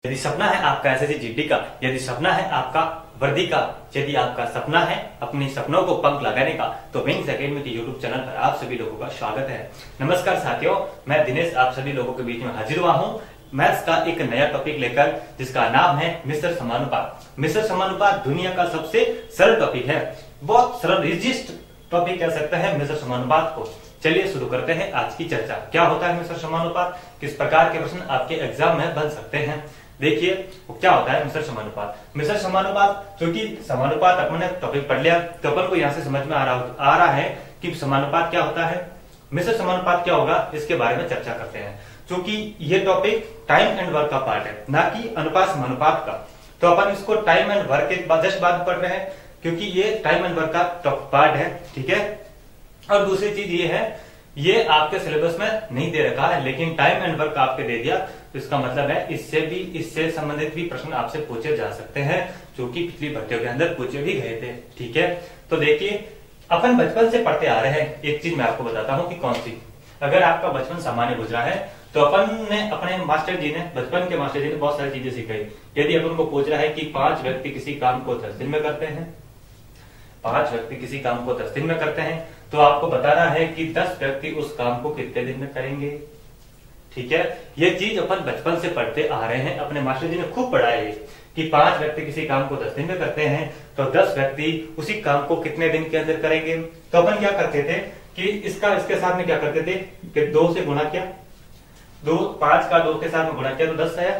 यदि सपना है आपका एसएससी जीडी का, यदि सपना है आपका वर्दी का, यदि आपका सपना है अपने सपनों को पंख लगाने का, तो विंग्स एकेडमी के यूट्यूब चैनल पर आप सभी लोगों का स्वागत है। नमस्कार साथियों, मैं दिनेश आप सभी लोगों के बीच में हाजिर हुआ हूँ मैथ्स का एक नया टॉपिक लेकर, जिसका नाम है मिश्र समानुपात। मिश्र समानुपात दुनिया का सबसे सरल टॉपिक है, बहुत सरल इजिएस्ट टॉपिक कह सकते हैं मिश्र समानुपात को। चलिए शुरू करते हैं आज की चर्चा। क्या होता है मिश्र समानुपात, किस प्रकार के प्रश्न आपके एग्जाम में बन सकते हैं। देखिए क्या होता है मिश्र समानुपात। मिश्र समानुपात, क्योंकि समानुपात अपन ने टॉपिक पढ़ लिया तो अपन को यहाँ से समझ में आ रहा है कि समानुपात क्या होता है, मिश्र समानुपात क्या होगा, इसके बारे में चर्चा करते हैं। क्योंकि ये टॉपिक टाइम एंड वर्क का पार्ट है, ना कि अनुपात समानुपात का, तो अपन इसको टाइम एंड वर्क के जस्ट बाद पढ़ रहे हैं, क्योंकि ये टाइम एंड वर्क का पार्ट है, ठीक है। और दूसरी चीज ये है, ये आपके सिलेबस में नहीं दे रखा है, लेकिन टाइम एंड वर्क आपके दे दिया, तो इसका मतलब है इससे संबंधित भी प्रश्न आपसे पूछे जा सकते हैं, जो कि पिछली भर्तियों के अंदर पूछे भी गए थे, ठीक है। तो देखिए अपन बचपन से पढ़ते आ रहे हैं, एक चीज मैं आपको बताता हूँ कि कौन सी। अगर आपका बचपन सामान्य गुजरा है तो अपन ने अपने मास्टर जी ने, बचपन के मास्टर जी ने बहुत सारी चीजें सिखाई। यदि अपन को पूछ रहा है कि 5 व्यक्ति किसी काम को 10 दिन में करते हैं, 5 व्यक्ति किसी काम को 10 दिन में करते हैं, तो आपको बताना है कि 10 व्यक्ति उस काम को कितने दिन में करेंगे, ठीक है। ये चीज अपन बचपन से पढ़ते आ रहे हैं, अपने मास्टर जी ने खूब पढ़ाया है कि 5 व्यक्ति किसी काम को 10 दिन में करते हैं, तो 10 व्यक्ति उसी काम को कितने दिन के अंदर करेंगे। तो अपन क्या करते थे कि इसके साथ में क्या करते थे कि 2 से गुणा किया, 5 का 2 के साथ में गुणा किया तो 10 आया।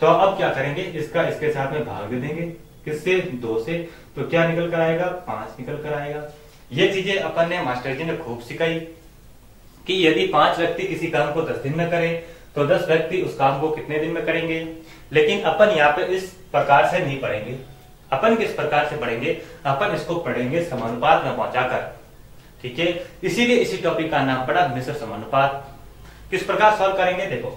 तो अब क्या करेंगे, इसका इसके साथ में भाग दे देंगे, किससे, 2 से, तो क्या निकल कर आएगा, 5 निकल कर आएगा। ये चीजें अपन ने मास्टर जी ने खूब सिखाई कि यदि 5 व्यक्ति किसी काम को 10 दिन में करें तो 10 व्यक्ति उस काम को कितने दिन में करेंगे। लेकिन अपन यहाँ पे इस प्रकार से नहीं पढ़ेंगे, अपन किस प्रकार से पढ़ेंगे, अपन इसको पढ़ेंगे समानुपात में पहुंचाकर, ठीक है। इसीलिए इसी टॉपिक का नाम पड़ा मिश्र समानुपात। किस प्रकार सॉल्व करेंगे, देखो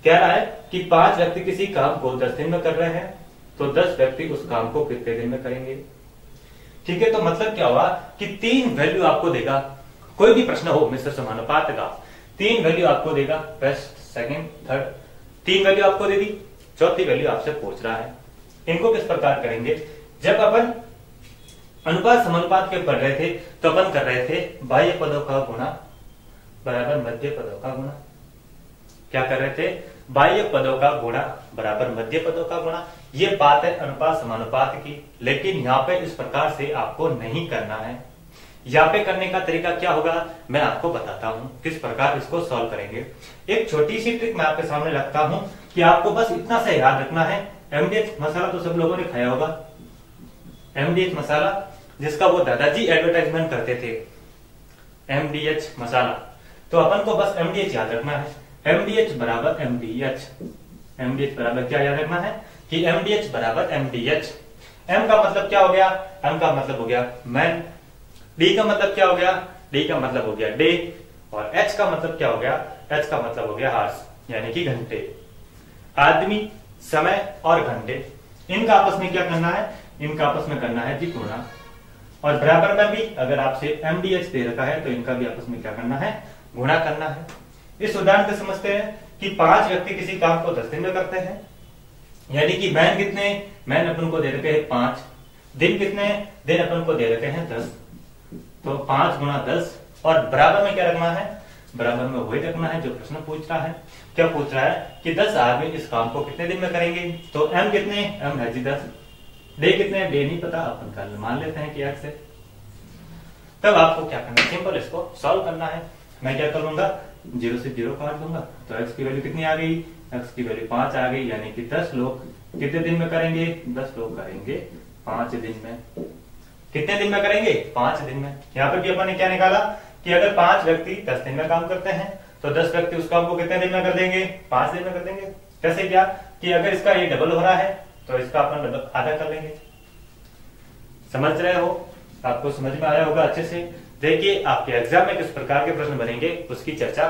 कह रहा है कि 5 व्यक्ति किसी काम को 10 दिन में कर रहे हैं, तो 10 व्यक्ति उस काम को कितने दिन में करेंगे, ठीक है। तो मतलब क्या हुआ कि 3 वैल्यू आपको देगा, कोई भी प्रश्न हो मिश्र समानुपात का, 3 वैल्यू आपको देगा, फर्स्ट सेकंड थर्ड, 3 वैल्यू आपको दे दी, चौथी वैल्यू आपसे पूछ रहा है। इनको किस प्रकार करेंगे, जब अपन अनुपात समानुपात के पढ़ रहे थे तो अपन कर रहे थे बाह्य पदों का गुणा बराबर मध्य पदों का गुणा। क्या कर रहे थे, बाह्य पदों का गुणा बराबर मध्य पदों का गुणा। ये बात है अनुपात समानुपात की, लेकिन यहाँ पे इस प्रकार से आपको नहीं करना है। यहाँ पे करने का तरीका क्या होगा मैं आपको बताता हूँ, किस प्रकार इसको सॉल्व करेंगे। एक छोटी सी ट्रिक मैं आपके सामने रखता हूँ कि आपको बस इतना सा याद रखना है। एमडीएच मसाला तो सब लोगों ने खाया होगा, एमडीएच मसाला जिसका वो दादाजी एडवर्टाइजमेंट करते थे, एमडीएच मसाला। तो अपन को बस एमडीएच याद रखना है, एमडीएच बराबर एमडीएच। एमडीएच बराबर क्या याद रखना है कि एमडीएच बराबर एमडीएच। एम का मतलब क्या हो गया, एम का मतलब हो गया मैन, डी का मतलब क्या हो गया, डी का मतलब हो गया डे, और एच का मतलब क्या हो गया, एच का मतलब हो गया हार्स, यानी कि घंटे। आदमी, समय और घंटे, इनका आपस में क्या करना है, इनका आपस में करना है जी गुणा। और बराबर में भी अगर आपसे एमडीएच दे रखा है तो इनका भी आपस में क्या करना है, गुणा करना है। इस उदाहरण से समझते हैं कि 5 व्यक्ति किसी काम को 10 दिन में करते हैं, यानी कि मैन कितने, मैन अपन को दे रखे हैं 5, दिन कितने, दिन अपन को दे रखे हैं 10, तो 5 गुणा 10। और बराबर में क्या रखना है, बराबर में वही रखना है जो प्रश्न पूछ रहा है। क्या पूछ रहा है कि 10 आदमी इस काम को कितने दिन में करेंगे, तो एम कितने, एम है जी 10, डे कितने, डे नहीं पता, अपन कल मान लेते हैं कि एक्स है। तब आपको क्या करना है, सिंपल इसको सॉल्व करना है। मैं क्या करूंगा, 0 से 0 काट दूंगा, तो x की वैल्यू कितनी आ गई, x की वैल्यू 5 आ गई, यानी कि 10 लोग कितने दिन में करेंगे, 10 लोग करेंगे 5 दिन में। कितने दिन में करेंगे, 5 दिन में। यहाँ पर भी अपन ने क्या निकाला कि अगर 5 व्यक्ति 10 दिन में काम करते हैं तो 10 व्यक्ति उस काम को कितने दिन में कर देंगे, 5 दिन में कर देंगे। कैसे क्या कि अगर इसका ये डबल हो रहा है तो इसका अपन डबल आधा कर लेंगे। समझ रहे हो, आपको समझ में आया होगा अच्छे से। देखिए आपके एग्जाम में किस प्रकार के प्रश्न बनेंगे उसकी चर्चा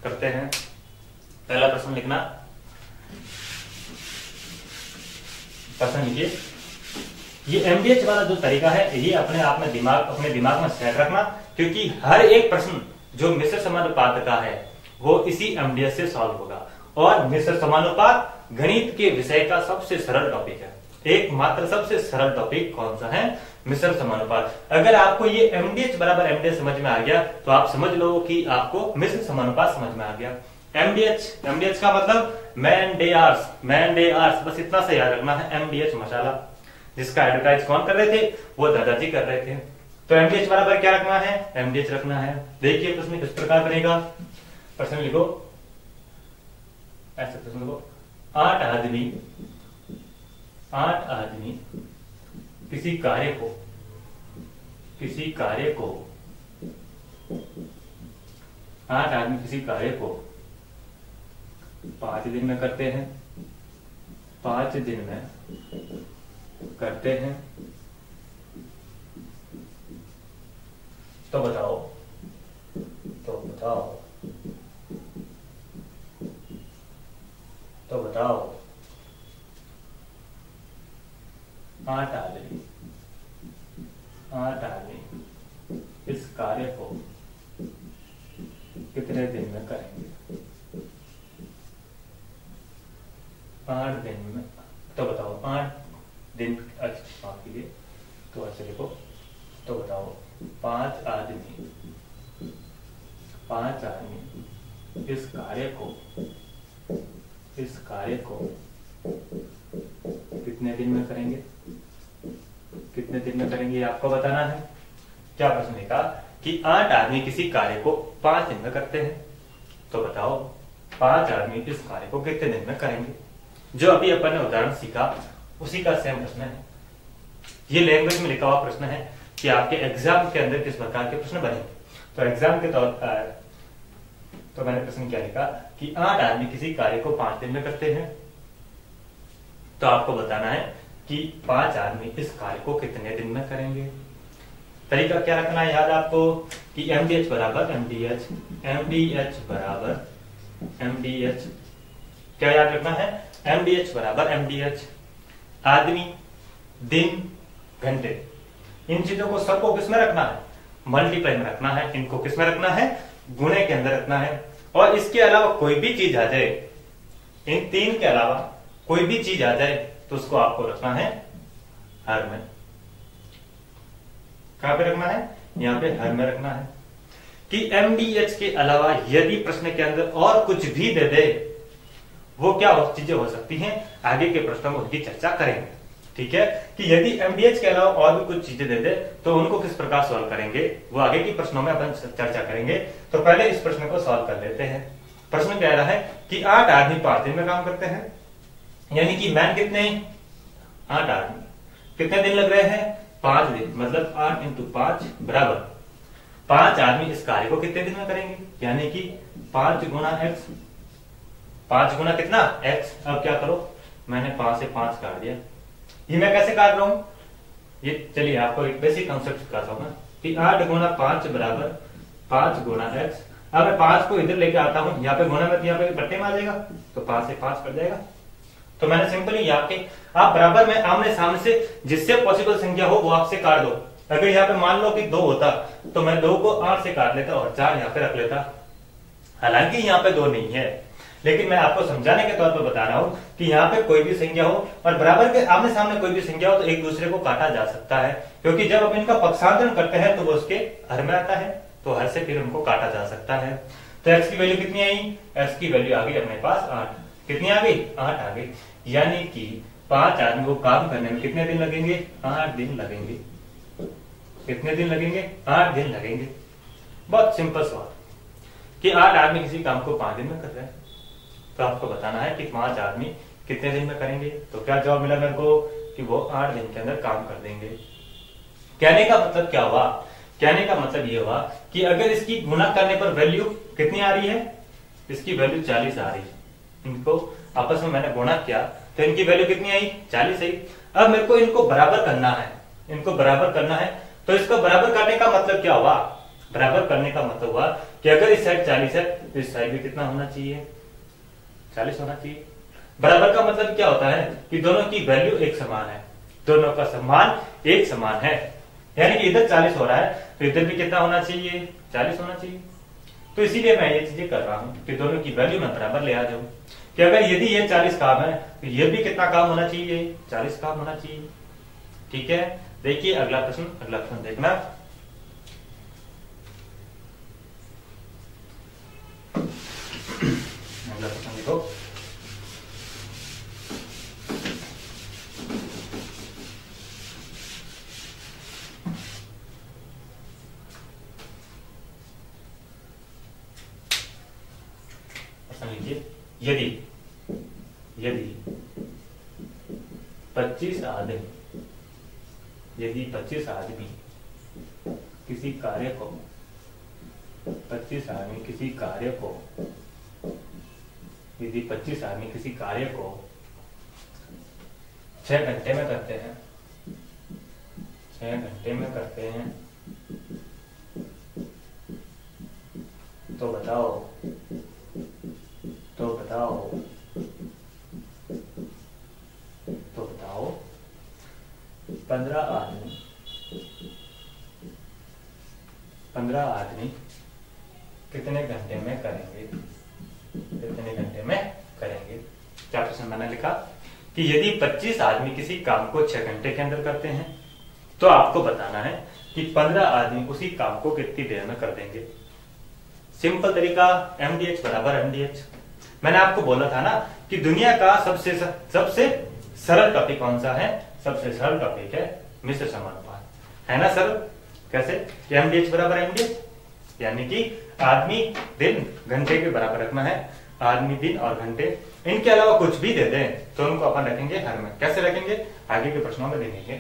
करते हैं। पहला प्रश्न लिखना, प्रश्न लिखिए। ये एमडीएच वाला जो तरीका है ये अपने दिमाग में सेट रखना, क्योंकि हर एक प्रश्न जो मिश्र समानुपात का है वो इसी एमडीएच से सॉल्व होगा। और मिश्र समानुपात गणित के विषय का सबसे सरल टॉपिक है। एकमात्र सबसे सरल टॉपिक कौन सा है? मिश्र समानुपात। अगर आपको ये एमडीएच बराबर एमडीएच समझ में आ गया तो आप समझ लो कि आपको मिश्र समानुपात समझ में आ गया। एमडीएच का मतलब मैन डे आर्स, बस इतना सा याद रखना है। एमडीएच मसाला, जिसका एडवर्टाइज कौन कर रहे थे? वो दादाजी कर रहे थे। तो एमडीएच बराबर क्या रखना है? एमडीएच रखना है। देखिए प्रश्न किस प्रकार बनेगा। प्रश्न लिखो ऐसे, प्रश्न लिखो, 8 आदमी किसी कार्य को 8 आदमी किसी कार्य को 5 दिन में करते हैं। 5 दिन में करते हैं तो बताओ 8 आदमी इस कार्य को कितने दिन में करेंगे? 8 दिन में। तो बताओ 8 दिन कीजिए, तो ऐसे लिखो। तो बताओ 5 आदमी इस कार्य को कितने दिन में करेंगे? कितने दिन में करेंगे आपको बताना है। क्या प्रश्न लिखा कि 8 आदमी किसी कार्य को 5 दिन में करते हैं, तो बताओ 5 आदमी इस कार्य को कितने दिन में करेंगे? जो अभी अपन ने उदाहरण सीखा उसी का सेम प्रश्न है। ये लैंग्वेज में लिखा हुआ प्रश्न है कि आपके एग्जाम के अंदर किस प्रकार के प्रश्न बनेंगे। तो एग्जाम के तौर पर तो मैंने प्रश्न क्या लिखा कि 8 आदमी किसी कार्य को 5 दिन में करते हैं, तो आपको बताना है कि 5 आदमी इस कार्य को कितने दिन में करेंगे। तरीका क्या रखना है याद आपको कि एमडीएच बराबर एमडीएच क्या याद रखना है? एमडीएच बराबर एमडीएच। आदमी, दिन, घंटे, इन चीजों को सबको किसमें रखना है? मल्टीप्लाई में रखना है। इनको किसमें रखना है? गुणे के अंदर रखना है। और इसके अलावा कोई भी चीज आ जाए, इन 3 के अलावा कोई भी चीज आ जाए तो उसको आपको रखना है हर में। कहां पे रखना है? यहां पे हर में रखना है। कि एमडीएच के अलावा यदि प्रश्न के अंदर और कुछ भी दे दे, वो क्या चीजें हो सकती हैं, आगे के प्रश्नों में उनकी चर्चा करेंगे। ठीक है, कि यदि एमडीएच के अलावा और भी कुछ चीजें दे दे तो उनको किस प्रकार सॉल्व करेंगे, वो आगे की प्रश्नों में अपन चर्चा करेंगे। तो पहले इस प्रश्न को सॉल्व कर लेते हैं। प्रश्न कह रहा है कि 8 आदमी 5 दिन में काम करते हैं, यानी कि मैन कितने? 8 आदमी, कितने दिन लग रहे हैं? 5 दिन, मतलब 8 × 5 बराबर 5 आदमी इस कार्य को कितने दिन में करेंगे, यानी कि 5 गुना x। 5 गुना कितना? x। अब क्या करो, मैंने 5 से 5 काट दिया। ये मैं कैसे काट रहा हूं? ये चलिए आपको एक बेसिक कॉन्सेप्ट सिखाता हूं कि 8 गुना 5 बराबर 5 गुना x। अब मैं 5 को इधर लेके आता हूं, यहाँ पे गुना में, यहाँ पे बट्टे में आ जाएगा, तो 5 से 5 कट जाएगा। तो मैंने सिंपली यहाँ पे आप बराबर में आमने सामने से जिससे पॉसिबल संख्या हो वो आपसे काट दो। अगर यहाँ पे मान लो कि 2 होता तो मैं 2 को 8 से काट लेता और 4 यहाँ पे रख लेता। हालांकि यहाँ पे 2 नहीं है, लेकिन मैं आपको समझाने के तौर पर बता रहा हूं कि यहाँ पे कोई भी संख्या हो और बराबर के आमने सामने कोई भी संख्या हो तो एक दूसरे को काटा जा सकता है, क्योंकि जब हम इनका पक्षांतरण करते हैं तो वो उसके हर में आता है, तो हर से फिर उनको काटा जा सकता है। तो x की वैल्यू कितनी आई? x की वैल्यू आ गई अपने पास 8। कितनी आ गई? 8 आ गई। यानी कि 5 आदमी को काम करने में कितने दिन लगेंगे? 8 दिन लगेंगे। कितने दिन लगेंगे? 8 दिन लगेंगे। बहुत सिंपल सवाल कि 8 आदमी किसी काम को 5 दिन में कर रहे हैं, तो आपको बताना है कि 5 आदमी कितने दिन में करेंगे। तो क्या जवाब मिला मेरे को कि वो 8 दिन के अंदर काम कर देंगे। कहने का मतलब क्या हुआ? कहने का मतलब ये हुआ कि अगर इसकी गुणा करने पर वैल्यू कितनी आ रही है? इसकी वैल्यू 40 आ रही है। इनको आपस में मैंने गुणा किया तो इनकी वैल्यू कितनी आई? 40 आई। अब मेरे को इनको बराबर करना है, इनको बराबर करना है। तो इसको बराबर करने का मतलब क्या हुआ? बराबर करने का मतलब हुआ कि अगर इस साइड 40 है तो इस साइड भी कितना होना चाहिए? 40 होना चाहिए। बराबर का मतलब क्या होता है कि दोनों की वैल्यू एक समान है, दोनों का सम्मान एक समान है। यानी कि इधर 40 हो रहा है तो इधर भी कितना होना चाहिए? 40 होना चाहिए। तो इसीलिए मैं ये चीजें कर रहा हूं कि दोनों की वैल्यू में बराबर ले आ जाऊं, कि अगर यदि ये 40 काम है तो ये भी कितना काम होना चाहिए, 40 काम होना चाहिए। ठीक है, देखिए अगला प्रश्न देखना। अगला प्रश्न देखो, प्रश्न लिखिए, यदि 25 आदमी किसी कार्य को 25 आदमी किसी कार्य को 6 घंटे में करते हैं, 6 घंटे में करते हैं, तो बताओ 15 आदमी कितने घंटे में करेंगे, क्या प्रश्न मैंने लिखा कि यदि 25 आदमी किसी काम को 6 घंटे के अंदर करते हैं तो आपको बताना है कि 15 आदमी उसी काम को कितनी देर में कर देंगे। सिंपल तरीका, MDH बराबर MDH। मैंने आपको बोला था ना कि दुनिया का सबसे सरल टॉपिक कौन सा है, सबसे सरल टॉपिक है मिश्र समानुपात, है ना सरल। कैसे, MDH बराबर MDH, यानी कि आदमी दिन घंटे के बराबर रखना है, आदमी दिन और घंटे, इनके अलावा कुछ भी दे दें तो उनको अपन रखेंगे हर में। कैसे रखेंगे, आगे के प्रश्नों में देखेंगे।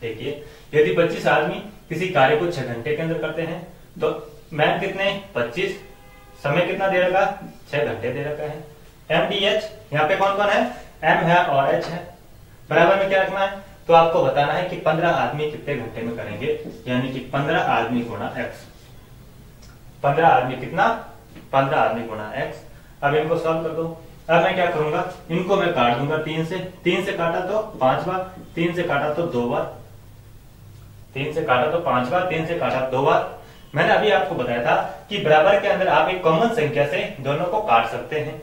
देखिए, यदि 25 आदमी किसी कार्य को 6 घंटे के अंदर करते हैं तो मैम कितने 25, समय कितना दे रखा, 6 घंटे दे रखा है। MDH यहाँ पे कौन कौन है, M है और H है, बराबर में क्या रखना है, तो आपको बताना है कि 15 आदमी कितने घंटे में करेंगे, यानी कि 15 आदमी गुणा x, 15 आदमी कितना, 15 आदमी गुणा x। अब इनको सॉल्व कर दो। अब मैं क्या करूंगा, इनको मैं काट दूंगा 3 से, 3 से काटा तो 5 बार, 3 से काटा तो 2 बार, 3 से काटा तो 5 बार, 3 से काटा 2 बार। मैंने अभी आपको बताया था कि बराबर के अंदर आप एक कॉमन संख्या से दोनों को काट सकते हैं।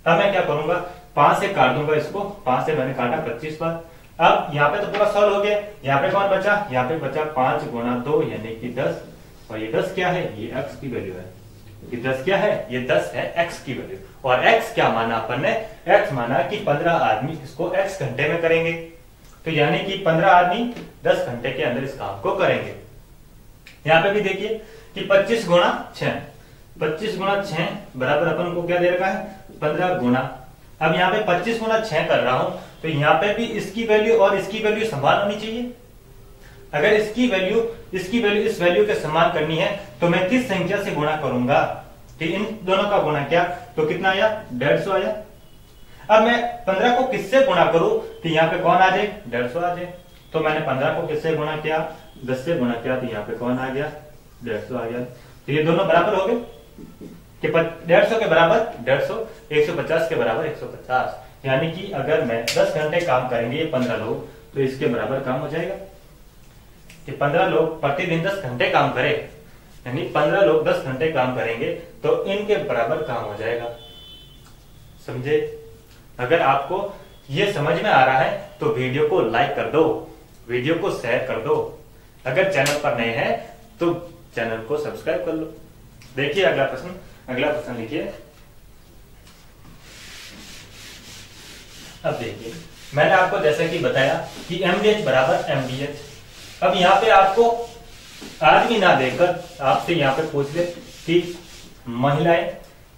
अब मैं क्या करूंगा, 5 से काट दूंगा इसको, 5 से मैंने काटा 25 बार। अब यहाँ पे तो पूरा सॉल्व हो गया, यहाँ पे कौन बचा, यहाँ पे बचा 5 गुणा 2 यानी कि 10, और ये 10 क्या है, ये x की वैल्यू है। ये 10 क्या है, ये 10 है x की वैल्यू। और x क्या माना अपन ने, x माना कि 15 आदमी इसको x घंटे में करेंगे, तो यानी कि 15 आदमी 10 घंटे के अंदर इस काम को करेंगे। यहाँ पे भी देखिए कि 25 गुणा 6, 25 गुणा 6 बराबर अपन को क्या दे रखा है, 15 गुणा। अब यहाँ पे 25 गुणा 6 कर रहा हूं तो यहाँ पे भी इसकी वैल्यू और इसकी वैल्यू समान होनी चाहिए। अगर इसकी वैल्यू इस वैल्यू के समान करनी है तो मैं किस संख्या से गुणा करूंगा, कि इन दोनों का गुणा किया तो कितना आया, 150 आया। अब मैं 15 को किससे गुणा करूं तो यहाँ पे कौन आ जाए, 150 आ जाए। तो मैंने 15 को किससे गुणा किया, 10 से गुणा किया, तो यहाँ पे कौन आ गया, 150 आ गया। तो ये दोनों बराबर हो गए कि 150 के बराबर 150, 150 के बराबर 150। यानी कि अगर मैं 10 घंटे काम करेंगे ये 15 लोग तो इसके बराबर काम हो जाएगा कि 15 लोग प्रतिदिन 10 घंटे काम करें, यानी 15 लोग 10 घंटे काम करेंगे तो इनके बराबर काम हो जाएगा। समझे। अगर आपको ये समझ में आ रहा है तो वीडियो को लाइक कर दो, वीडियो को शेयर कर दो। अगर चैनल पर नए हैं तो चैनल को सब्सक्राइब कर लो। देखिए अगला प्रश्न लिखिए। अब देखिए मैंने आपको जैसा कि बताया कि MDH बराबर MDH। अब यहाँ पे आपको आदमी ना देकर आपसे यहाँ पे पूछ ले कि महिलाएं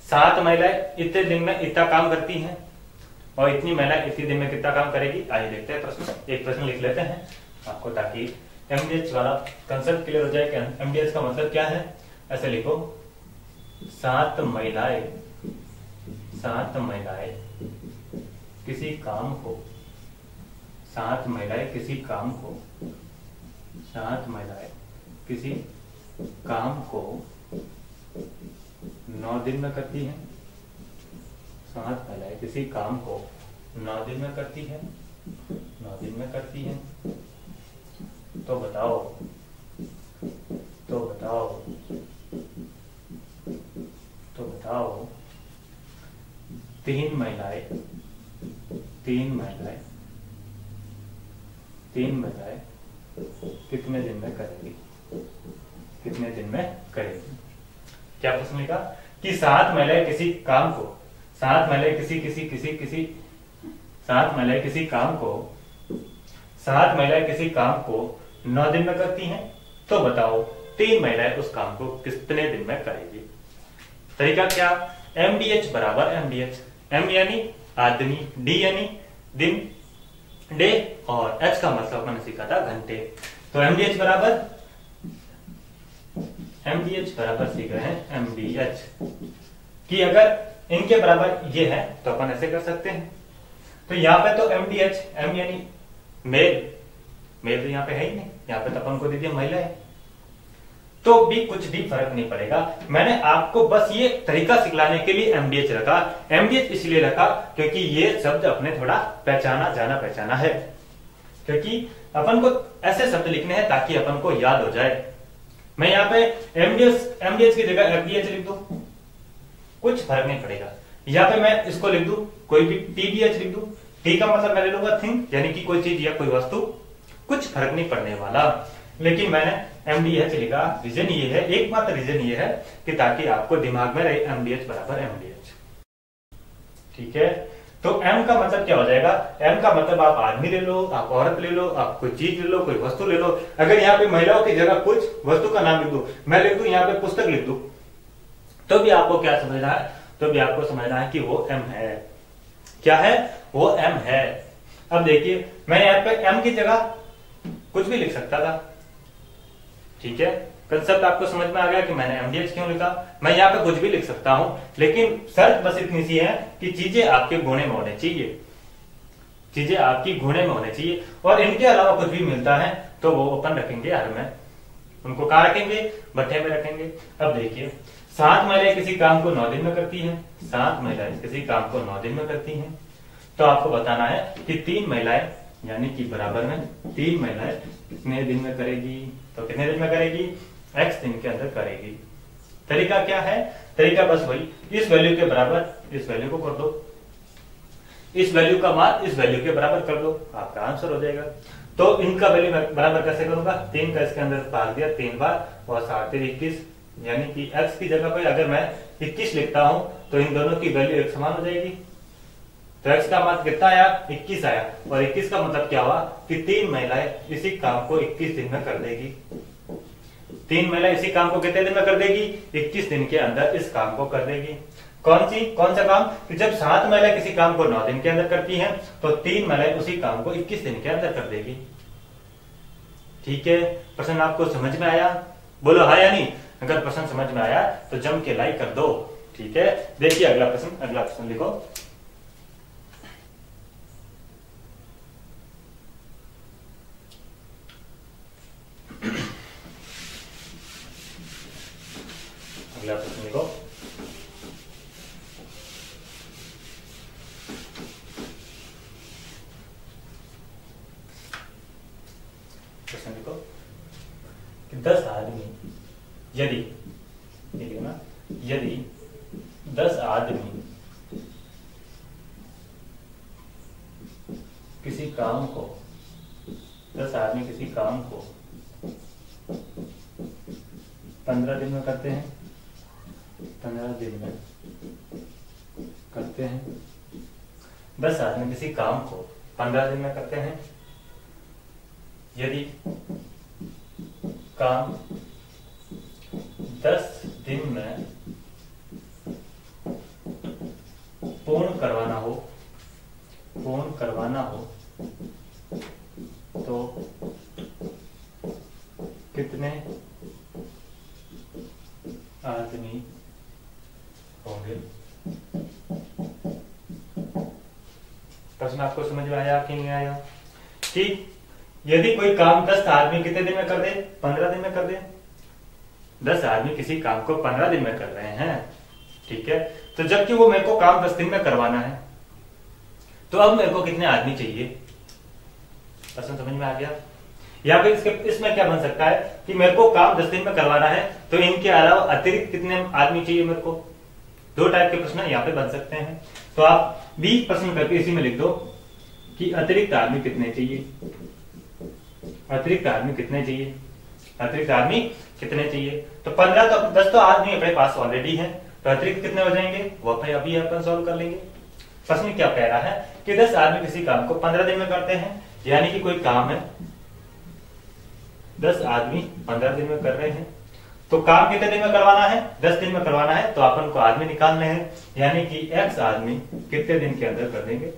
7 महिलाएं इतने दिन में इतना काम करती हैं और इतनी महिलाएं इतने दिन में कितना काम करेगी। आइए देखते हैं प्रश्न, एक प्रश्न लिख लेते हैं आपको ताकि MDH वाला कंसेप्ट क्लियर हो जाए कि MDH का मतलब क्या है। ऐसे लिखो 7 महिलाएं किसी काम को 7 महिलाएं किसी काम को 9 दिन में करती हैं। 7 महिलाएं किसी काम को 9 दिन में करती हैं। तो बताओ 10 तीन महिलाएं कितने दिन में करेगी? क्या प्रश्न लिखा कि 7 महिलाएं किसी काम को 7 महिलाएं किसी काम को 9 दिन में करती हैं, तो बताओ 3 महिलाएं उस काम को कितने दिन में करेगी? तरीका क्या? MDH बराबर MDH, M यानी आदमी, D यानी दिन, डे, और H का मतलब मैंने सीखा था घंटे। तो MDH बराबर सीख रहे हैं MDH कि अगर इनके बराबर ये है तो अपन ऐसे कर सकते हैं। तो यहाँ पे तो MDH, M यानी मेल तो यहाँ पे है ही नहीं, यहाँ पे तो अपन को दे दिया महिला है, तो भी कुछ भी फर्क नहीं पड़ेगा। मैंने आपको बस ये तरीका सिखलाने के लिए MDH रखा। MDH इसलिए रखा क्योंकि ये शब्द अपने थोड़ा पहचाना है, क्योंकि अपन को ऐसे शब्द लिखने हैं ताकि अपन को याद हो जाए। मैं यहाँ पे MDH की जगह FDH लिख दूं, कुछ फर्क नहीं पड़ेगा। यहाँ पे मैं इसको लिख दूं, कोई भी TBH लिख दूं, T का मतलब मैं ले लूंगा थिंग, यानी कि कोई चीज या कोई वस्तु, कुछ फर्क नहीं पड़ने वाला। लेकिन मैंने MDH लिखा, रीजन ये है, एकमात्र रीजन ये है कि ताकि आपको दिमाग में रहे MDH बराबर MDH। ठीक है, तो M का मतलब क्या हो जाएगा? M का मतलब आप आदमी ले लो, आप औरत ले लो, आप कोई चीज ले लो, कोई वस्तु ले लो। अगर यहाँ पे महिलाओं की जगह कुछ वस्तु का नाम लिख दू, मैं लिख दू यहाँ पे पुस्तक लिख दू, तो भी आपको क्या समझना है? तो भी आपको समझना है कि वो M है। क्या है? वो M है। अब देखिए, मैं यहाँ पे M की जगह कुछ भी लिख सकता था। ठीक है, कंसेप्ट आपको समझ में आ गया कि मैंने MDH क्यों लिखा। मैं यहाँ पे कुछ भी लिख सकता हूं, लेकिन शर्त बस इतनी सी है कि चीजें आपके गुणे में होने चाहिए, चीजें आपकी गुणे में होने चाहिए, और इनके अलावा कुछ भी मिलता है तो वो अपन रखेंगे हर में। उनको कहाँ रखेंगे? भट्ठे में रखेंगे। अब देखिए, 7 महिलाएं किसी काम को 9 दिन में करती हैं, 7 महिलाएं किसी काम को 9 दिन में करती हैं, तो आपको बताना है कि 3 महिलाएं यानी कि बराबर में 3 महिलाएं कितने दिन में करेगी? तो कितने दिन में करेगी? X दिन के अंदर करेगी। तरीका क्या है? तरीका बस वही, इस वैल्यू के बराबर इस वैल्यू को कर दो, इस वैल्यू का मान इस वैल्यू के बराबर कर दो, आपका आंसर हो जाएगा। तो इनका वैल्यू बराबर कैसे करूंगा? 3 का इसके अंदर भाग दिया 3 बार, और 7 21, यानी कि X की जगह पर अगर मैं 21 लिखता हूं तो इन दोनों की वैल्यू एक समान हो जाएगी। तो X का मान कितना आया? 21 आया, और 21 का मतलब क्या हुआ कि 3 महिलाएं इसी काम को 21 दिन में कर देगी। 3 महिलाएं इसी काम को कितने दिन में कर देगी? 21 दिन के अंदर इस काम को कर देगी। कौन सा काम? कि जब 7 महिलाएं किसी काम को 9 दिन के अंदर करती हैं, तो 3 महिलाएं उसी काम को 21 दिन के अंदर कर देगी। ठीक है, प्रश्न आपको समझ में आया? बोलो हाँ या नहीं। अगर प्रश्न समझ में आया तो जम के लाइक कर दो। ठीक है, देखिए अगला प्रश्न लिखो। अगला प्रश्न लिखो। प्रश्न लिखो कि 10 आदमी यदि 10 आदमी किसी काम को 15 दिन में करते हैं, 10 आदमी किसी काम को 15 दिन में करते हैं, यदि काम 10 दिन में पूर्ण करवाना हो तो कितने आदमी होंगे? प्रश्न आपको समझ में आया कि नहीं आया? कि यदि कोई काम 10 आदमी कितने दिन में कर दे? 15 दिन में कर दे। 10 आदमी किसी काम को 15 दिन में कर रहे हैं, ठीक है, तो जबकि वो मेरे को काम 10 दिन में करवाना है, तो अब मेरे को कितने आदमी चाहिए? प्रश्न समझ में आ गया? या फिर इसमें क्या बन सकता है कि मेरे को काम 10 दिन में करवाना है, तो इनके अलावा अतिरिक्त कितने आदमी चाहिए मेरे को? 2 टाइप के प्रश्न यहाँ पे बन सकते हैं। तो आप बी पसंद करके इसी में लिख दो कि अतिरिक्त आदमी कितने चाहिए, अतिरिक्त आदमी कितने चाहिए, अतिरिक्त आदमी कितने चाहिए। तो 15 तो 10 तो आदमी अपने पास ऑलरेडी है, तो अतिरिक्त कितने हो जाएंगे वो अभी अपन सॉल्व कर लेंगे। प्रश्न क्या कह रहा है कि 10 आदमी किसी काम को 15 दिन में करते हैं, यानी कि कोई काम है 10 आदमी 15 दिन में कर रहे हैं, तो काम कितने दिन में करवाना है, 10 दिन में करवाना है, तो अपन को आदमी निकालने हैं, यानी कि x आदमी कितने दिन के अंदर कर देंगे,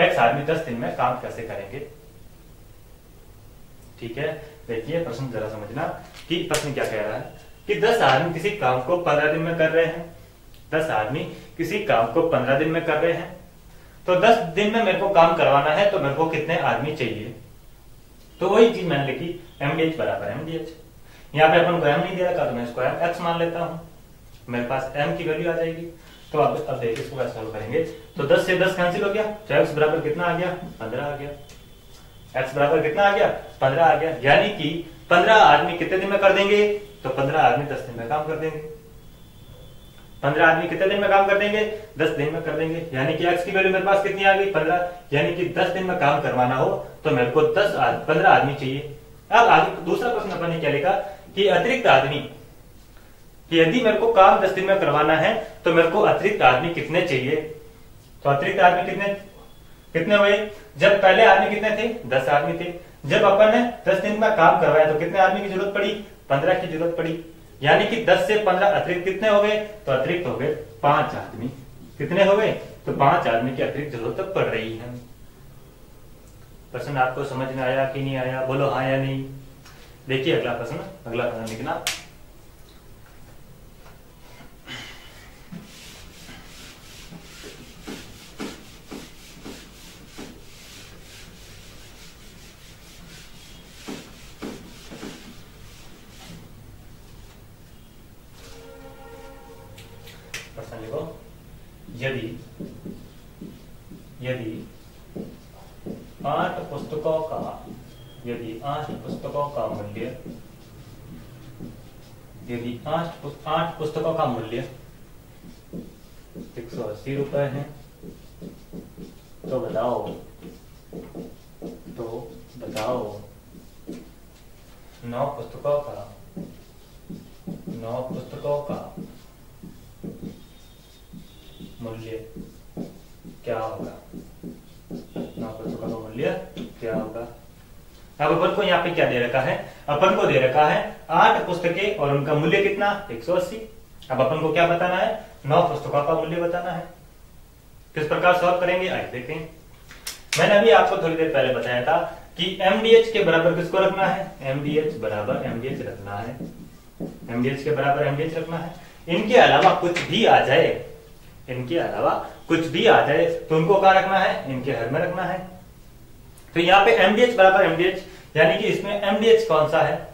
x आदमी 10 दिन में काम कैसे करेंगे। ठीक है, देखिए प्रश्न जरा समझना कि प्रश्न क्या कह रहा है कि 10 आदमी किसी काम को 15 दिन में कर रहे हैं, 10 आदमी किसी काम को 15 दिन में कर रहे हैं, तो 10 दिन में मेरे को काम करवाना है, तो मेरे को कितने आदमी चाहिए। तो वही चीज मैंने लिखी mdh बराबर mdh। यहाँ पे अपन को m नहीं दे रखा, तो मैं इसको x मान लेता हूं, मेरे पास m की वैल्यू आ जाएगी। तो अब देखिए इसको कैसे सॉल्व करेंगे। तो 10 से 10 कैंसिल हो गया, तो x बराबर कितना आ गया, 15 आ गया। x बराबर कितना आ गया, 15 आ गया, यानी कि 15 आदमी कितने दिन में कर देंगे, तो 15 आदमी 10 दिन में काम कर देंगे। 15 आदमी कितने दिन में काम कर देंगे, 10 दिन में कर देंगे, यानी कि x की वैल्यू मेरे पास कितनी आ गई, 15, यानी कि 10 दिन में काम करवाना हो तो मेरे को 15 आदमी चाहिए। अब आगे दूसरा प्रश्न अपन ने क्या लिखा कि अतिरिक्त आदमी, कि यदि मेरे को काम 10 दिन में करवाना है तो मेरे को अतिरिक्त आदमी कितने चाहिए। तो अतिरिक्त आदमी कितने हुए, जब पहले आदमी कितने थे, 10 आदमी थे, जब अपन ने 10 दिन में काम करवाया तो कितने आदमी की जरूरत पड़ी, 15 की जरूरत पड़ी, यानी कि 10 से 15 अतिरिक्त कितने हो गए, तो अतिरिक्त हो गए 5 आदमी। कितने हो गए, तो 5 आदमी की अतिरिक्त जरूरत पड़ रही है। प्रश्न आपको समझ में आया कि नहीं आया, बोलो हाँ या नहीं। देखिए अगला प्रश्न लिखना। प्रश्न लिखो, यदि 8 पुस्तकों का मूल्य, यदि 8 पुस्तकों का मूल्य 180 रुपए है, तो बताओ 9 पुस्तकों का मूल्य क्या होगा, 9 पुस्तकों का मूल्य क्या होगा। अब अपन को यहाँ पे क्या दे रखा है, अपन को दे रखा है 8 पुस्तकें और उनका मूल्य कितना, 180। अब अपन को क्या बताना है, 9 पुस्तकों का मूल्य बताना है। किस प्रकार सॉल्व करेंगे आइए देखते हैं। मैंने अभी आपको थोड़ी देर पहले बताया था कि mdh के बराबर किसको रखना है, mdh बराबर mdh रखना है, mdh के बराबर mdh रखना है। इनके अलावा कुछ भी आ जाए, तो उनको क्या रखना है, इनके हर में रखना है। तो यहाँ पे mdh बराबर mdh, यानी कि इसमें mdh कौन सा है,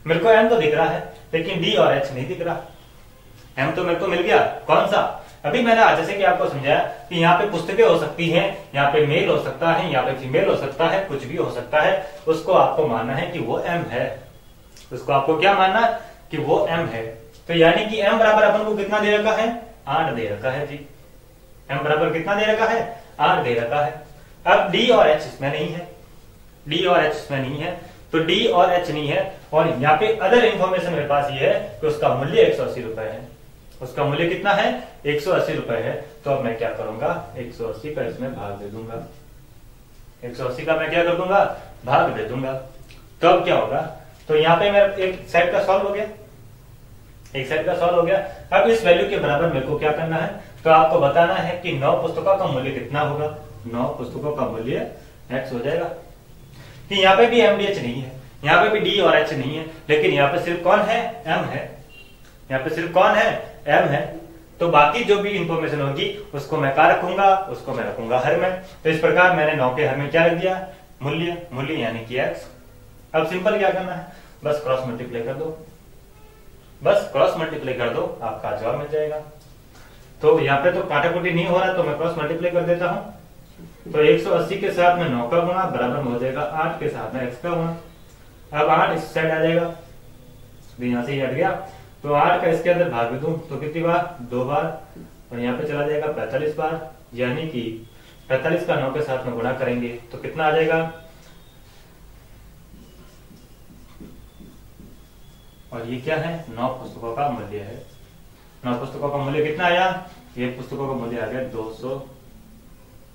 मेरे को m तो दिख रहा है लेकिन d और h नहीं दिख रहा। m तो मेरे को मिल गया, कौन सा, अभी मैंने जैसे कि आपको समझाया कि यहाँ पे पुस्तकें हो सकती हैं, यहाँ पे मेल हो सकता है, यहाँ पे फीमेल हो सकता है, कुछ भी हो सकता है, उसको आपको मानना है कि वो m है, उसको आपको क्या मानना है कि वो m है। तो यानी कि m बराबर अपन को कितना दे रखा है, 8 दे रखा है जी। m बराबर कितना दे रखा है, 8 दे रखा है। अब d और h इसमें नहीं है, तो d और h नहीं है, और यहाँ पे अदर इंफॉर्मेशन मेरे पास ये है कि उसका मूल्य 180 रुपए है। उसका मूल्य कितना है, 180 रुपए है। तो अब मैं क्या करूंगा, 180 का इसमें भाग दे दूंगा, 180 का मैं क्या कर दूंगा, भाग दे दूंगा। तो अब क्या होगा, तो यहाँ पे मेरा एक सेट का सॉल्व हो गया, अब इस वैल्यू के बराबर मेरे को क्या करना है, तो आपको बताना है कि 9 पुस्तकों का मूल्य कितना होगा। 9 पुस्तकों का मूल्य x हो जाएगा। कि यहाँ पे भी mdh नहीं है, यहाँ पे भी d और h नहीं है, लेकिन यहाँ पे सिर्फ कौन है, m है, यहाँ पे सिर्फ कौन है, m है। तो बाकी जो भी इंफॉर्मेशन होगी उसको मैं क्या रखूंगा, उसको मैं रखूंगा हर में। तो इस प्रकार मैंने 9 के हर में क्या रख दिया, मूल्य यानी कि x। अब सिंपल क्या करना है, बस क्रॉस मल्टीप्लाई कर दो, आपका जवाब मिल जाएगा। तो यहाँ पे तो काटाकुटी नहीं हो रहा, तो मैं क्रॉस मल्टीप्लाई कर देता हूँ। तो 180 के साथ में 9 का गुणा बराबर हो जाएगा 8 के साथ में x का गुणा। अब 8 इस साइड आ जाएगा, यहाँ से ही हट गया, तो 8 का इसके अंदर भाग दूं तो कितनी बार, 2 बार, और यहाँ पे चला जाएगा 45 बार। यानी कि 45 का 9 के साथ में गुणा करेंगे तो कितना आ जाएगा, और ये क्या है, 9 पुस्तकों का मूल्य है। 9 पुस्तकों का मूल्य कितना आया, ये पुस्तकों का मूल्य आ गया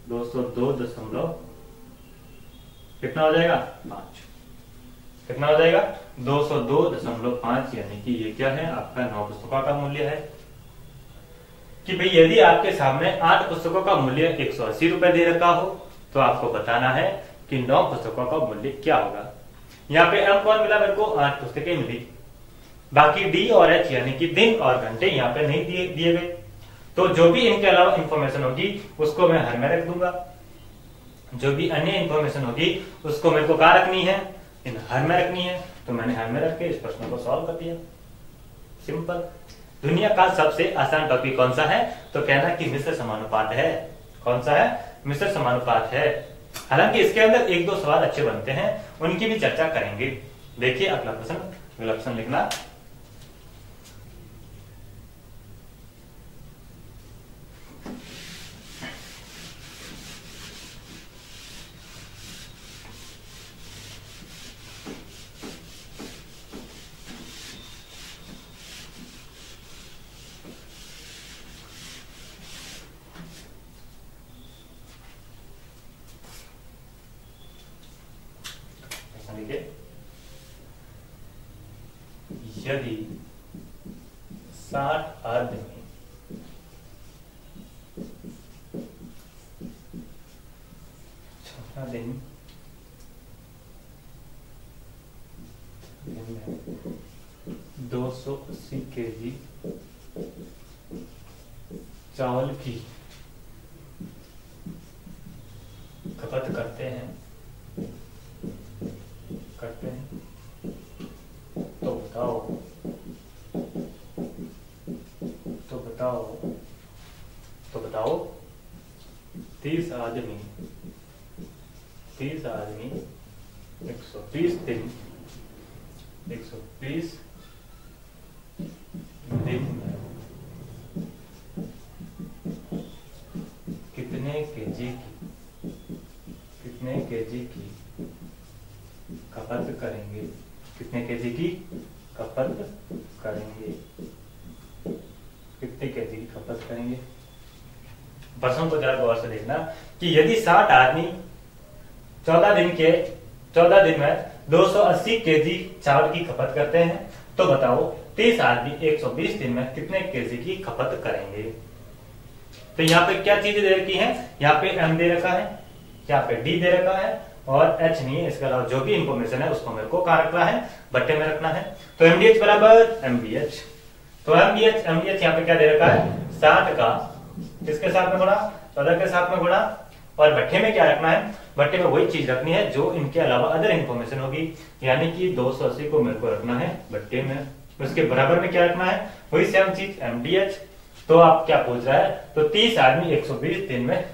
202 दशमलव कितना हो जाएगा 5, कितना हो जाएगा 202.5, यानी कि ये क्या है आपका 9 पुस्तकों का मूल्य है। कि भाई यदि आपके सामने 8 पुस्तकों का मूल्य 180 रुपए दे रखा हो तो आपको बताना है कि 9 पुस्तकों का मूल्य क्या होगा। यहाँ पे एम कौन मिला, मेरे को 8 पुस्तकें मिली। बाकी डी और एच यानी कि दिन और घंटे यहाँ पे नहीं दिए गए, तो जो भी इनके अलावा इंफॉर्मेशन होगी उसको मैं हर में रख दूंगा। जो भी अन्य इंफॉर्मेशन होगी उसको मेरे को कहाँ रखनी है, इन हर में रखनी है। तो मैंने हर में रख के इस प्रश्न को सॉल्व कर दिया, सिंपल। दुनिया का सबसे आसान टॉपिक कौन सा है, तो कहना कि मिश्र समानुपात है। कौन सा है, मिश्र समानुपात है। हालांकि इसके अंदर 1-2 सवाल अच्छे बनते हैं, उनकी भी चर्चा करेंगे। देखिए अगला प्रश्न, अगला प्रश्न लिखना। यदि 60 आदमी दिन 280 केजी चावल की खपत करते हैं तो बताओ 30 आदमी 120 दिन में कितने केजी की खपत करेंगे, कितने केजी की खपत करेंगे, कितने केजी की खपत करेंगे। प्रश्न को जरा गौर से देखना कि यदि 60 आदमी 14 दिन में 280 केजी चावल की खपत करते हैं तो बताओ 30 आदमी 120 दिन में कितने केजी की खपत करेंगे। तो यहाँ पे क्या चीजें दे रखी हैं, यहाँ पे एम दे रखा है, यहाँ पे डी दे रखा है और एच नहीं है। इसके अलावा जो भी इंफॉर्मेशन है उसको मेरे को कहाँ रखना है, बट्टे में रखना है। तो एमडीएच बराबर एमबीएच, तो एमडीएच यहाँ पे क्या दे रखा है, 60 का किसके साथ में गुणा, 14 के साथ में गुणा, और बट्टे में क्या रखना है, बट्टे में वही चीज रखनी है जो इनके अलावा अदर इंफॉर्मेशन होगी, यानी कि 280 को मेरे को रखना है बट्टे में। उसके बराबर में क्या रखना है, वही सेम चीज एमडीएच। तो आप क्या पूछ रहा है, तो 30 आदमी 120 दिन में,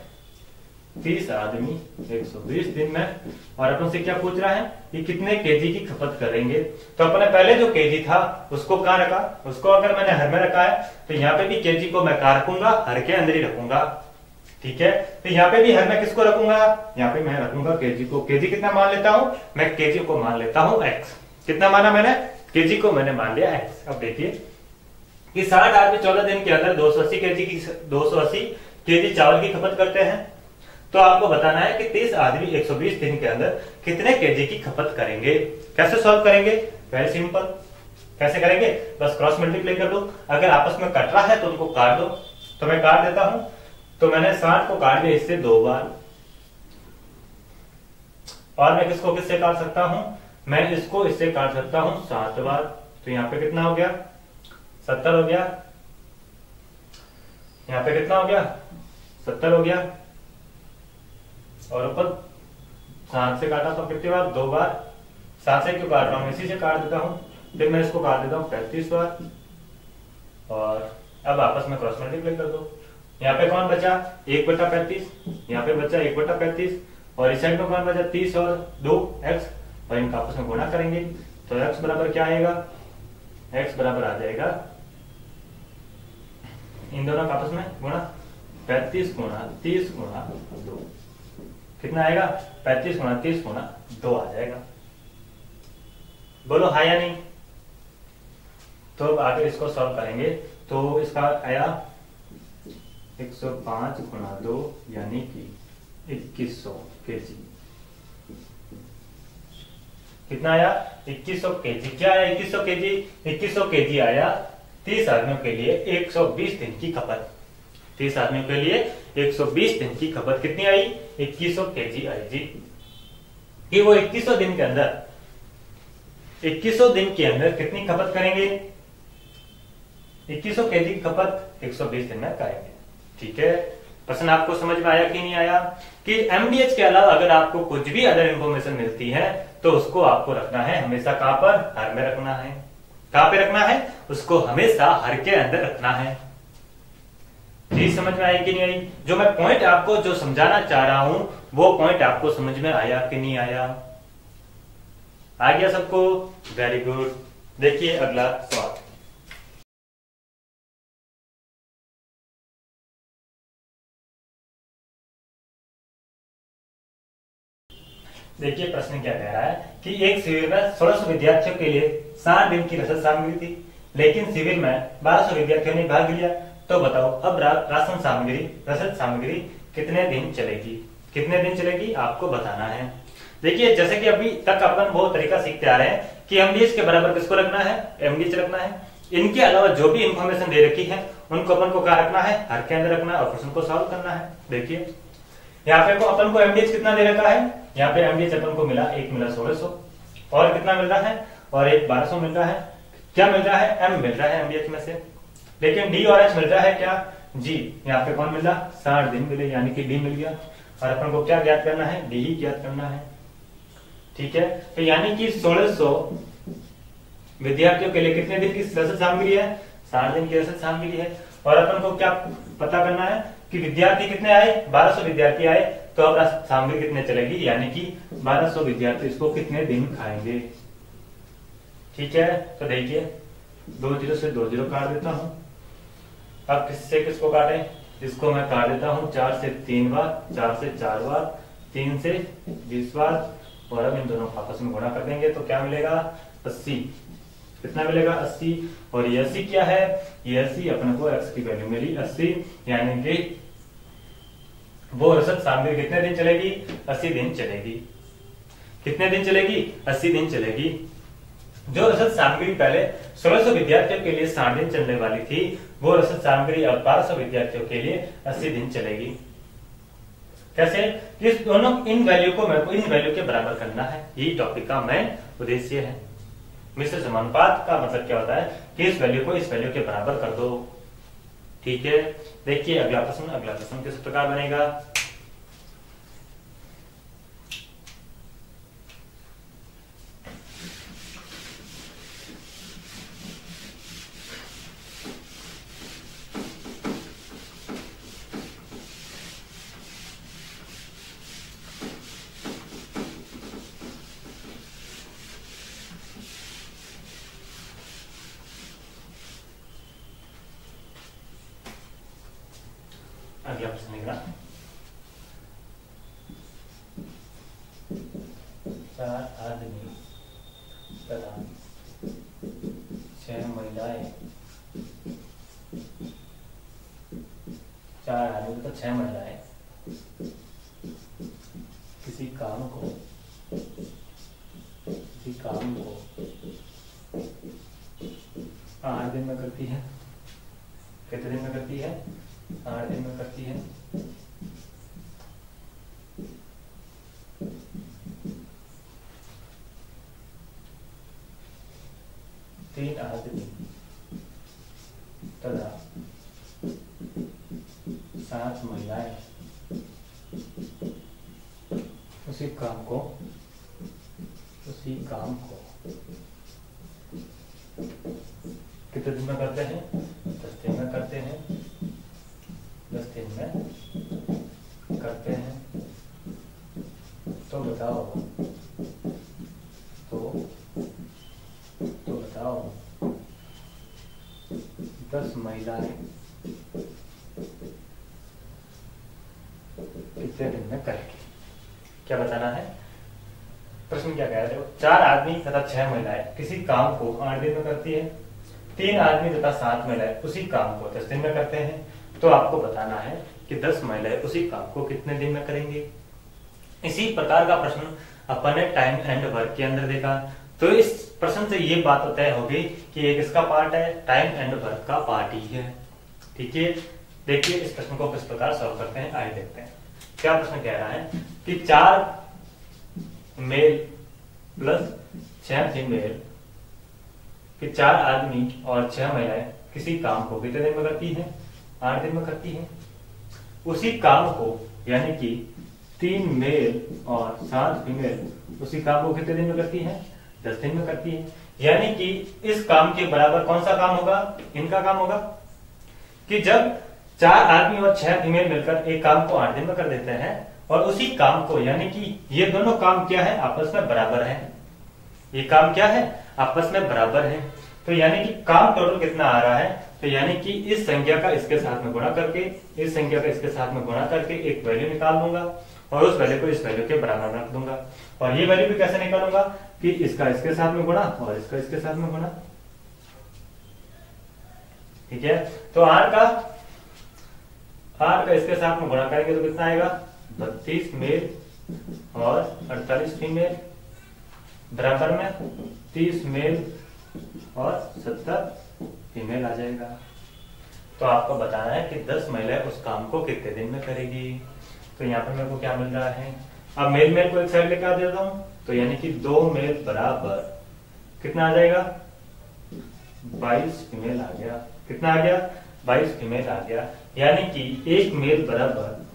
30 आदमी 120 दिन में, और अपन से क्या पूछ रहा है कि कितने केजी की खपत करेंगे। तो अपने पहले जो केजी था उसको कहाँ रखा, उसको अगर मैंने हर में रखा है तो यहाँ पे भी केजी को मैं कहाँ रखूंगा, हर के अंदर ही रखूंगा, ठीक है। तो यहाँ पे भी हर में किसको रखूंगा, यहाँ पे मैं रखूंगा केजी को। केजी कितना मान लेता हूं, मैं केजी को मान लेता हूं एक्स। कितना माना मैंने, केजी को मैंने मान लिया एक्स। अब देखिए कि 60 आदमी 14 दिन के अंदर 280 केजी चावल की खपत करते हैं, तो आपको बताना है कि 30 आदमी 120 दिन के अंदर कितने केजी की खपत करेंगे। कैसे सॉल्व करेंगे, वेरी सिंपल। कैसे करेंगे, बस क्रॉस मल्टीप्लाई कर दो। अगर आपस में कट रहा है तो उनको काट दो, तो मैं काट देता हूं। तो मैंने 60 को काट दिया इससे 2 बार, और मैं किसको किससे काट सकता हूं, मैं इसको इससे काट सकता हूं 7 बार। तो यहाँ पे कितना हो गया, 70 हो गया। यहाँ पे कितना हो गया, 70 हो गया। और ऊपर 7 से काटा तो कितनी बार, 2 बार। 7 से क्यों काट रहा हूं, इसी से काट देता हूं। फिर मैं इसको काट देता हूं 35 बार, और अब आपस में क्रॉस मल्टीप्लाई कर दो। यहाँ पे कौन बचा, 1/35, यहाँ पे बचा 1/35, और इस साइड में कौन बचा, 30 और 2 एक्स, और इनका आपस में गुणा करेंगे। तो एक्स बराबर क्या आएगा, एक्स बराबर आ जाएगा इन दोनों का आपस में गुणा, 35 गुणा 30 गुणा 2 कितना आएगा? 35 गुणा 30 गुणा 2 आ जाएगा। बोलो हाँ या नहीं? तो अब आगे इसको सॉल्व करेंगे तो इसका आया 105 गुणा 2 यानी कि 2100 केजी। कितना आया? 2100 केजी। क्या आया 2100 केजी? 2100 केजी आया 30 आदमियों के लिए 120 दिन की खपत। 30 आदमियों के लिए 120 दिन की खपत कितनी आई? 2100 केजी आई जी। कि वो 2100 दिन के अंदर 2100 दिन के अंदर कितनी खपत करेंगे? 2100 केजी की खपत 120 दिन में करेंगे। ठीक है, प्रश्न आपको समझ में आया कि नहीं आया? कि एमडीएच के अलावा अगर आपको कुछ भी अदर इंफॉर्मेशन मिलती है तो उसको आपको रखना है हमेशा कहां पर? हर में रखना है। कहां पे रखना है? उसको हमेशा हर के अंदर रखना है। चीज समझ में आई कि नहीं आई? जो मैं पॉइंट आपको जो समझाना चाह रहा हूं वो पॉइंट आपको समझ में आया कि नहीं आया? आ गया सबको? Very good. देखिए अगला सवाल। देखिए प्रश्न क्या कह रहा है कि एक शिविर में 1600 विद्यार्थियों के लिए 60 दिन की रसद सामग्री थी, लेकिन शिविर में 1200 विद्यार्थियों ने भाग लिया। तो बताओ अब राशन सामग्री रसद सामग्री कितने दिन चलेगी? कितने दिन चलेगी आपको बताना है। देखिए जैसे कि अभी तक अपन वो तरीका सीखते आ रहे हैं कि एमडीएच के बराबर किसको रखना है? एमडीएच रखना है। इनके अलावा जो भी इंफॉर्मेशन दे रखी है उनको अपन को क्या रखना है? हर के अंदर रखना है और प्रश्न को सॉल्व करना है। देखिए यहाँ पे अपन को एमडीएच कितना दे रखा है? यहाँ पे एमडीएच अपन को मिला, एक मिला 1600 और कितना मिल रहा है? और एक 1200 मिल रहा है। क्या मिल रहा है? एम मिल रहा है एमडीएच में से। लेकिन डी और एच मिल रहा है क्या? जी। यहाँ पे कौन मिल रहा? 60 दिन मिले यानी कि डी मिल गया। और अपन को क्या ज्ञात करना है? डी ही ज्ञात करना है। ठीक है, तो यानी कि 1600 विद्यार्थियों के लिए कितने दिन की रसद सामग्री है? 60 दिन की रसद सामग्री है। और अपन को क्या पता करना है कि विद्यार्थी कितने आए? 1200 विद्यार्थी आए, तो अब सामग्री कितने चलेगी? यानी कि 1200 विद्यार्थी इसको कितने दिन खाएंगे? ठीक है, तो देखिए 2 0 से 2 0 काट देता हूं। अब किससे किसको काटें? इसको मैं काट देता हूं 4 से 3 बार, 4 से 4 बार, 3 से 20 बार। और अब इन दोनों को आपस में गुणा कर देंगे तो क्या मिलेगा? 80। कितना मिलेगा? 80। और ये 80 क्या है? ये 80 अपने को x की वैल्यू मिली 80, यानी कि वो रसद सामग्री कितने दिन चलेगी? 80 दिन चलेगी। कितने दिन चलेगी? 80 दिन चलेगी। जो रसद सामग्री पहले 1600 विद्यार्थियों के लिए 60 दिन चलने वाली थी, वो रसद सामग्री अब 1200 विद्यार्थियों के लिए 80 दिन चलेगी। कैसे? इस दोनों इन वैल्यू को मेरे को इन वैल्यू के बराबर करना है। यही टॉपिक का मेन उद्देश्य है। मिश्र समानुपात का मतलब क्या होता है कि इस वैल्यू को इस वैल्यू के बराबर कर दो। ठीक है, देखिए अगला प्रश्न किस प्रकार बनेगा? अगला प्रश्न लिखना, 4 आदमी तथा 6 महिलाएं, 4 आदमी तथा 6 महिलाएं किसी काम को 8 दिन में करती है। कितने दिन में करती है? 8 दिन में करती है। तीन आदमी तथा 7 महिलाएं उसी काम को कितने दिन में करते हैं? 10 दिन में करते हैं। 10 दिन में करते हैं। तो बताओ 10 महिलाएं प्रश्न क्या कह रहे हो, 4 आदमी तथा 6 महिलाएं किसी काम को 8 दिन में करती है, 3 आदमी तथा 7 महिलाएं उसी काम को 10 दिन में करते हैं। तो आपको बताना है कि 10 महिलाएं उसी काम को कितने दिन में करेंगे। इसी प्रकार का प्रश्न अपन ने टाइम एंड वर्क के अंदर देखा। तो इस प्रश्न से ये बात तय होगी कि एक इसका पार्ट है, टाइम एंड वर्क का पार्ट ही है। ठीक है, देखिए इस प्रश्न को किस प्रकार सॉल्व करते हैं, आइए देखते हैं। क्या प्रश्न कह रहा है कि 4 मेल प्लस 6 फीमेल कि 4 आदमी और 6 महिलाएं किसी काम को कितने दिन में करती हैं, 8 दिन में करती हैं। उसी काम को यानी कि 3 मेल और 7 फीमेल उसी काम को कितने दिन में करती हैं, 10 दिन में करती है। यानी कि इस काम के बराबर कौन सा काम होगा, इनका काम होगा कि जब 4 आदमी और 6 फीमेल मिलकर एक काम को 8 दिन में कर देते हैं और उसी काम को यानी कि ये दोनों काम क्या है, आपस में बराबर है। ये काम क्या है, आपस में बराबर है। तो यानी कि काम टोटल कितना आ रहा है, तो यानी कि इस संख्या का इसके साथ में गुणा करके, इस संख्या का इसके साथ में गुणा करके एक वैल्यू निकाल दूंगा और उस वैल्यू को इस वैल्यू के बराबर रख दूंगा। और ये वैल्यू भी कैसे निकालूंगा कि इसका इसके साथ में गुणा और इसका इसके साथ में गुणा। ठीक है, तो आर का इसके साथ में गुणा करेंगे तो कितना आएगा, 32 मेल और 48 फीमेल बराबर में 30 मेल और 70 फीमेल आ जाएगा। तो आपको बताना है कि 10 महिलाएं उस काम को कितने दिन में करेगी। तो यहाँ पर मेरे को क्या मिल रहा है, अब मेल को एक साइड लेकर आ देता हूं, तो यानी कि 2 मेल बराबर कितना आ जाएगा, 22 फीमेल आ गया। कितना आ गया, 22 फीमेल आ गया। यानी कि एक मेल बराबर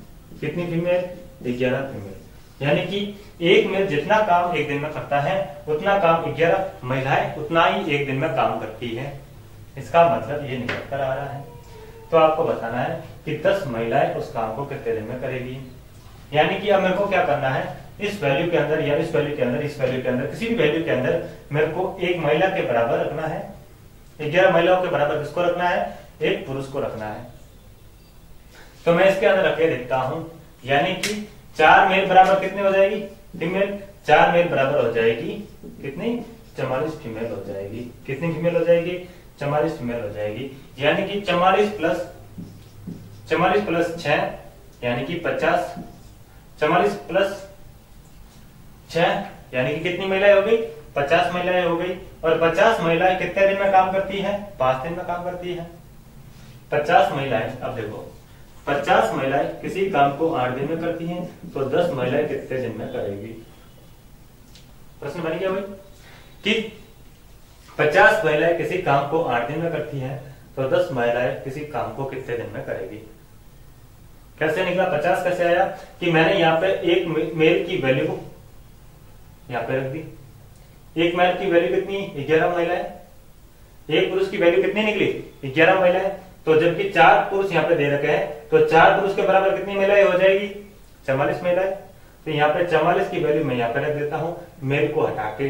कितनी फीमेल, 11 फीमेल। यानी कि एक मेल जितना काम एक दिन में करता है उतना काम 11 महिलाएं उतना ही एक दिन में काम करती है। इसका मतलब ये निकल कर आ रहा है। तो आपको बताना है कि 10 महिलाएं उस काम को कितने दिन में करेगी। यानी कि अब मेरे को क्या करना है, इस वैल्यू के अंदर या इस वैल्यू के अंदर, इस वैल्यू के अंदर, किसी भी वैल्यू के अंदर मेरे को एक महिला के बराबर रखना है, 11 महिलाओं के बराबर किसको रखना है, एक पुरुष को रखना है। तो मैं इसके अंदर रखे देखता हूं, यानी कि 4 मेल बराबर कितने हो जाएगी, फीमेल। 4 मेल बराबर हो जाएगी कितनी, 44 फीमेल हो जाएगी। कितनी फीमेल हो जाएगी, 44 फीमेल हो जाएगी। यानी कि 44 प्लस 6 यानी कि 50, 44 प्लस 6 यानी कि कितनी महिलाएं हो गई, 50 महिलाएं हो गई। और 50 महिलाएं कितने दिन में काम करती हैं, 5 दिन में काम करती हैं। 50 महिलाएं, अब देखो 50 महिलाएं किसी काम को 8 दिन में करती हैं, तो 10 महिलाएं कितने दिन में करेगी। प्रश्न बन गया भाई कि 50 महिलाएं किसी काम को 8 दिन में करती हैं, तो 10 महिलाएं किसी काम को कितने दिन में करेगी। कैसे निकला, 50 कैसे आया कि मैंने यहाँ पे एक मेल की वैल्यू को यहाँ पे रख दी। एक मेल की वैल्यू कितनी, 11 महिलाएं। एक पुरुष की वैल्यू कितनी निकली, 11 महिलाएं। तो जबकि 4 पुरुष यहाँ पे दे रखे हैं, तो 4 पुरुष के बराबर कितनी महिलाएं हो जाएगी, 44 महिलाएं। तो यहाँ पे 44 की वैल्यू मैं यहाँ पे रख देता हूं, मेल को हटा के।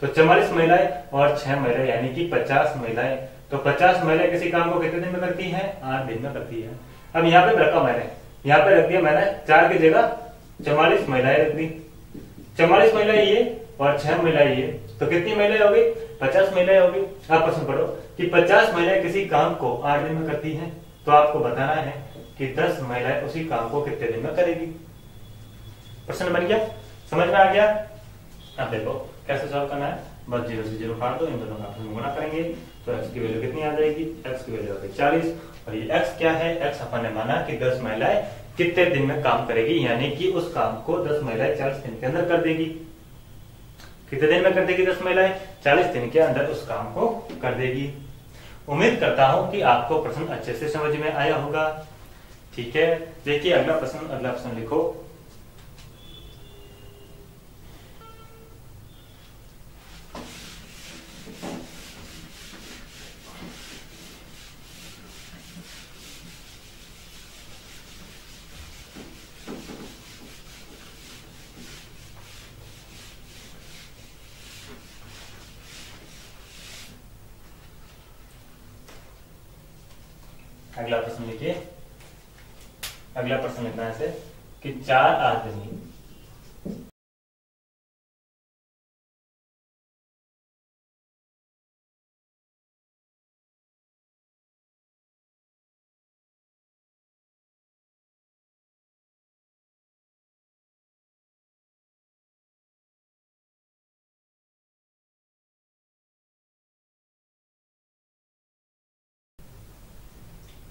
तो 44 महिलाएं और 6 महिलाएं यानी कि 50 महिलाएं। तो 50 महिलाएं किसी काम को कितने दिन में करती हैं, 8 दिन में करती है। अब यहाँ पे रखा मैंने, यहाँ पे रख दिया मैंने 4 की जगह 44 महिलाएं रख दी। 44 महिलाएं ये और 6 महिलाएं ये, तो कितनी महिलाएं हो गई, 50 महिलाएं हो गई। आप प्रश्न पढ़ो कि 50 महिलाएं किसी काम को 8 दिन में करती हैं, तो आपको बताना है कि 10 महिलाएं उसी काम को कितने दिन में करेगी। प्रश्न बन गया, समझ में आ गया। अब देखो कैसे सॉल्व करना है, बस 0 से 0 काट दो, इन दोनों का आपस में गुणा करेंगे तो x की वैल्यू कितनी आ जाएगी, x की वैल्यू आ गई 40। और ये x क्या है, x अपन ने माना कि 10 महिलाएं कितने दिन में काम करेगी, यानी कि उस काम को 10 महिलाएं 40 दिन के अंदर कर देगी। कितने दिन में कर देगी 10 महिलाएं, 40 दिन के अंदर उस काम को कर देगी। उम्मीद करता हूं कि आपको प्रश्न अच्छे से समझ में आया होगा। ठीक है, देखिए अगला प्रश्न लिखो। अगला प्रश्न लिखिए। अगला प्रश्न लिखना है कि 4 आदमी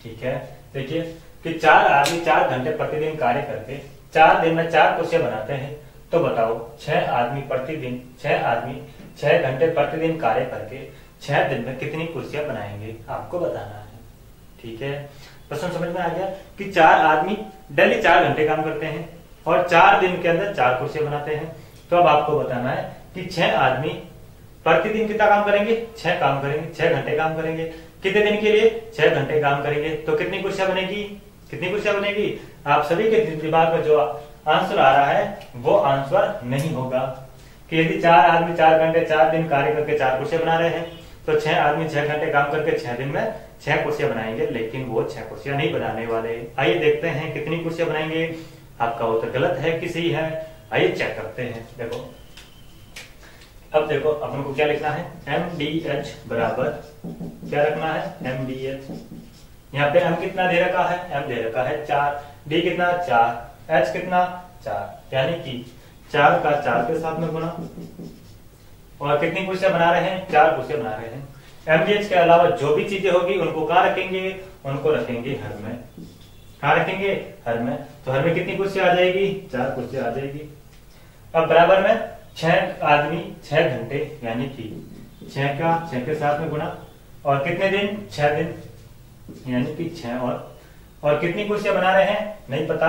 ठीक है, देखिए कि 4 आदमी 4 घंटे प्रतिदिन कार्य करके 4 दिन में 4 कुर्सियां बनाते हैं, तो बताओ 6 आदमी 6 घंटे प्रतिदिन कार्य करके 6 दिन में कितनी कुर्सियां बनाएंगे, आपको बताना है। ठीक है, प्रश्न समझ में आ गया कि 4 आदमी डेली 4 घंटे काम करते हैं और 4 दिन के अंदर 4 कुर्सियां बनाते हैं। तो अब आपको बताना है कि 6 आदमी प्रतिदिन कितना काम करेंगे, 6 काम करेंगे, 6 घंटे काम करेंगे। कितने दिन के लिए, 6 घंटे काम करेंगे, तो कितनी कुर्सियां बनेगी, कितनी कुर्सियां बनेगी। आप सभी के दिमाग में जो आंसर आ रहा है वो आंसर नहीं होगा कि यदि 4 आदमी 4 घंटे 4 दिन कार्य करके 4 कुर्सियां बना रहे हैं, तो 6 आदमी 6 घंटे काम करके 6 दिन में 6 कुर्सियां बनाएंगे, लेकिन वो 6 कुर्सियां नहीं बनाने वाले। आइए देखते हैं कितनी कुर्सियां बनाएंगे, आपका उत्तर गलत है कि सही है, आइए चेक करते हैं। देखो, अब देखो अपन को क्या लिखना है, MDH बराबर क्या रखना है, MDH। यहाँ पे M कितना दे रखा है, M दे रखा है 4, D कितना 4, H कितना 4, यानी कि 4 का 4 के साथ में गुणा, और कितनी कुर्सियां बना रहे हैं, 4 कुर्सियां बना रहे हैं। MDH के अलावा जो भी चीजें होगी उनको कहाँ रखेंगे, उनको रखेंगे हर में। कहाँ रखेंगे, हर में। तो हर में कितनी कुर्सियां आ जाएगी, 4 कुर्सियां आ जाएगी। अब बराबर में 6 आदमी 6 घंटे, यानी कि 6 का 6 के साथ में गुणा, और कितने दिन, 6 दिन, यानी कि 6 और कितनी कुर्सियां बना रहे हैं नहीं पता,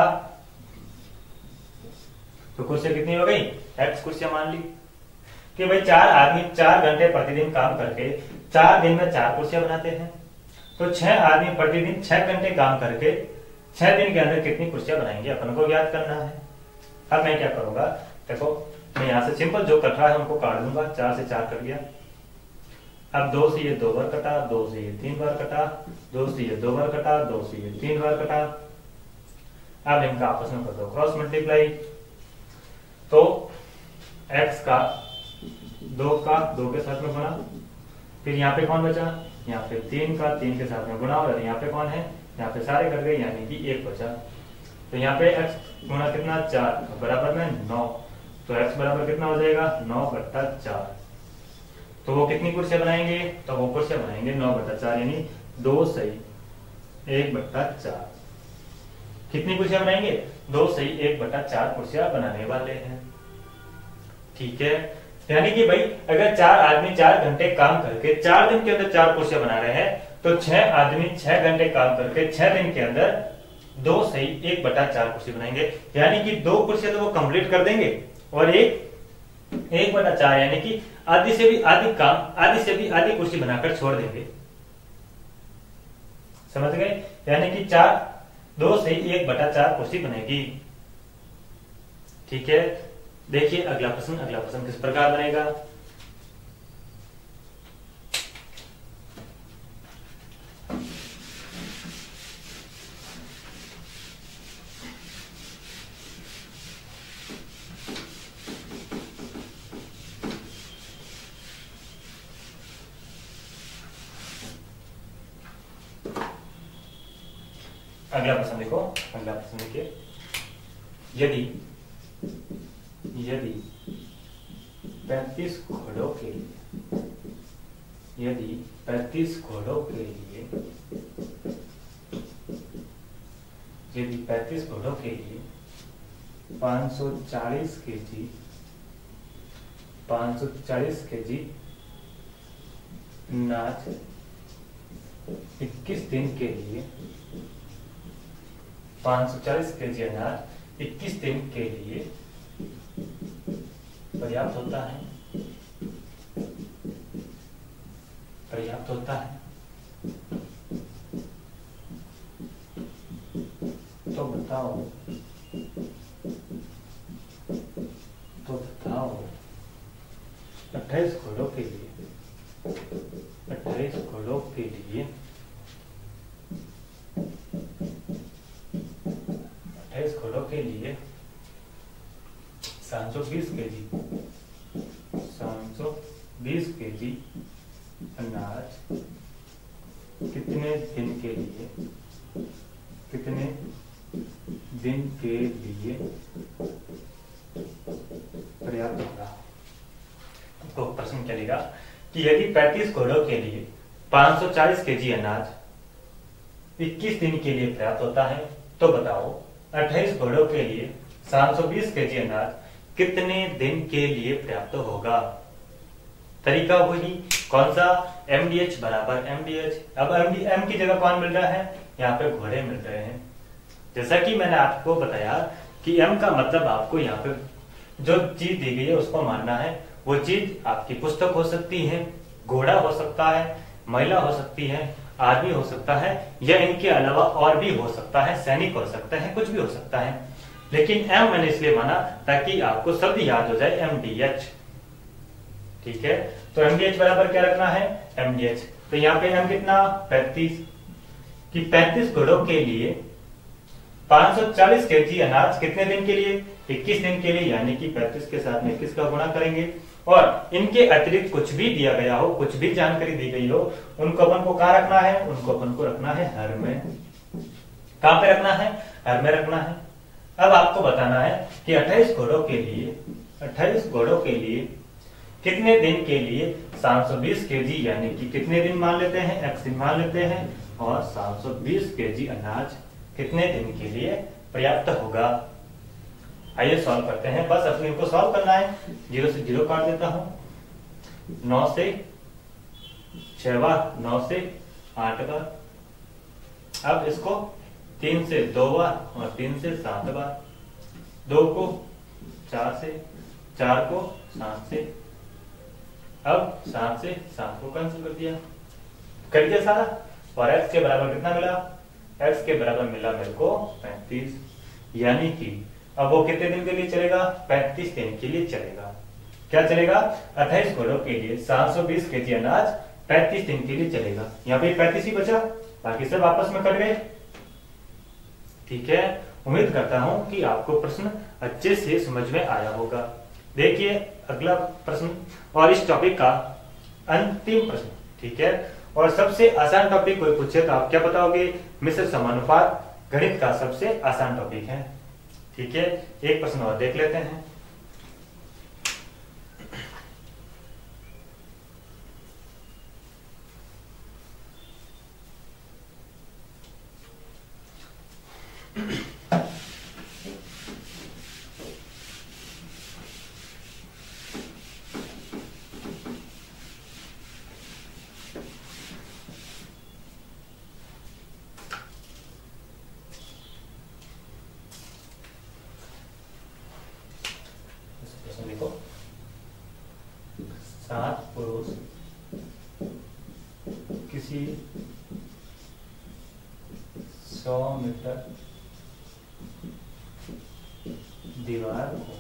तो कुर्सियां कितनी हो गई, X कुर्सियां मान ली कि भाई 4 आदमी 4 घंटे प्रतिदिन काम करके 4 दिन में 4 कुर्सियां बनाते हैं, तो 6 आदमी प्रतिदिन 6 घंटे काम करके 6 दिन के अंदर कितनी कुर्सियां बनाएंगे, अपन को ज्ञात करना है। अब मैं क्या करूंगा, देखो मैं यहां से सिंपल जो कट रहा है उनको काट दूंगा, 4 से 4 कट गया। अब 2 से ये 2 बार कटा, 2 से ये 3 बार कटा, 2 से ये 2 बार कटा, 2 से ये 3 बार कटा। अब इनका आपस में कर दो क्रॉस मल्टीप्लाई, तो x का 2 के साथ में गुणा, फिर यहाँ पे कौन बचा, यहाँ पे 3 का 3 के साथ में गुणा, और यहाँ पे कौन है, यहाँ पे सारे कट गए, यानी कि 1 बचा। तो यहाँ पे x गुणा कितना 4 बराबर में 9, तो x बराबर कितना हो जाएगा 9/4। तो वो कितनी कुर्सियां बनाएंगे, तो वो कुर्सियां बनाएंगे 9/4, यानी 2 सही 1/4। कितनी कुर्सियां बनाएंगे, 2 सही 1/4 कुर्सियां बनाने वाले हैं। ठीक है, यानी कि भाई अगर 4 आदमी 4 घंटे काम करके 4 दिन के अंदर 4 कुर्सियां बना रहे हैं, तो 6 आदमी 6 घंटे काम करके 6 दिन के अंदर 2 सही 1/4 कुर्सी बनाएंगे, यानी कि 2 कुर्सियां तो वो कंप्लीट कर देंगे, और 1/4 यानी कि आधी से भी आधी काम, आधी से भी आधी कुर्सी बनाकर छोड़ देंगे। समझ गए, यानी कि 2 से 1/4 कुर्सी बनेगी। ठीक है, देखिए अगला प्रश्न किस प्रकार बनेगा। अगला प्रश्न देखो, अगला प्रश्न देखिए, यदि 35 घोड़ों के लिए, यदि 35 घोड़ों के लिए, यदि 35 घोड़ों के लिए 540 केजी 540 केजी अनाज 21 दिन के लिए 540 केजी अनाज 21 दिन के लिए पर्याप्त होता है, पर्याप्त होता है, तो बताओ, तो बताओ 28 घोड़ों के लिए, 28 घोड़ों के लिए 28 घोड़ों के लिए 720 केजी 720 केजी अनाज कितने दिन के लिए, कितने दिन के लिए पर्याप्त होगा। तो प्रश्न चलेगा कि यदि 35 घोड़ों के लिए 540 केजी अनाज 21 दिन के लिए पर्याप्त होता है, तो बताओ 28 घोड़ों के लिए 720 केजी अनाज कितने दिन के लिए पर्याप्त होगा। तरीका वही, कौन सा, MDH बराबर MDH। अब M की जगह कौन मिल रहा है, यहाँ पे घोड़े मिल रहे हैं। जैसा कि मैंने आपको बताया कि M का मतलब आपको यहाँ पे जो चीज दी गई है उसको मानना है। वो चीज आपकी पुस्तक हो सकती है, घोड़ा हो सकता है, महिला हो सकती है, आदमी हो सकता है, या इनके अलावा और भी हो सकता है, सैनिक हो सकता है, कुछ भी हो सकता है। लेकिन M मैंने इसलिए माना ताकि आपको शब्द याद हो जाए, MDH। ठीक है, तो MDH बराबर क्या रखना है, MDH। तो यहाँ पे M कितना, 35, कि 35 घोड़ों के लिए 540 केजी अनाज कितने दिन के लिए, 21 दिन के लिए, यानी कि 35 के साथ में 21 का गुणा करेंगे। और इनके अतिरिक्त कुछ भी दिया गया हो, कुछ भी जानकारी दी गई हो, उनको अपन को कहाँ रखना है, उनको अपन को रखना है हर में। कहां पे रखना है, हर में रखना है। अब आपको बताना है कि 28 घोड़ों के लिए कितने दिन के लिए 720 केजी, यानी कि कितने दिन मान लेते हैं, x दिन मान लेते हैं, और 720 केजी अनाज कितने दिन के लिए पर्याप्त होगा। आइए सॉल्व करते हैं। बस अपने इनको सॉल्व करना है। 0 से 0 काट देता हूं, 9 से 6 बार, 9 से 8 बार। अब इसको 3 से 2 बार और 3 से 7 बार, 2 को 4 से, 4 को 7 से। अब 7 से 7 को कैंसिल कर दिया, कर दिया सारा। और x के बराबर कितना मिला, x के बराबर मिला मेरे को 35, यानी कि अब वो कितने दिन के लिए चलेगा, 35 दिन के लिए चलेगा। क्या चलेगा, 28 घोड़ों के लिए 720 केजी अनाज 35 दिन के लिए चलेगा। यहाँ पे 35 ही बचा, बाकी सब आपस में कट गए। ठीक है, उम्मीद करता हूं कि आपको प्रश्न अच्छे से समझ में आया होगा। देखिए अगला प्रश्न और इस टॉपिक का अंतिम प्रश्न। ठीक है, और सबसे आसान टॉपिक कोई पूछे तो आप क्या बताओगे, मिश्र समानुपात गणित का सबसे आसान टॉपिक है। ठीक है, एक प्रश्न और देख लेते हैं। देखो, 7 पुरुष किसी 100 मीटर दीवार को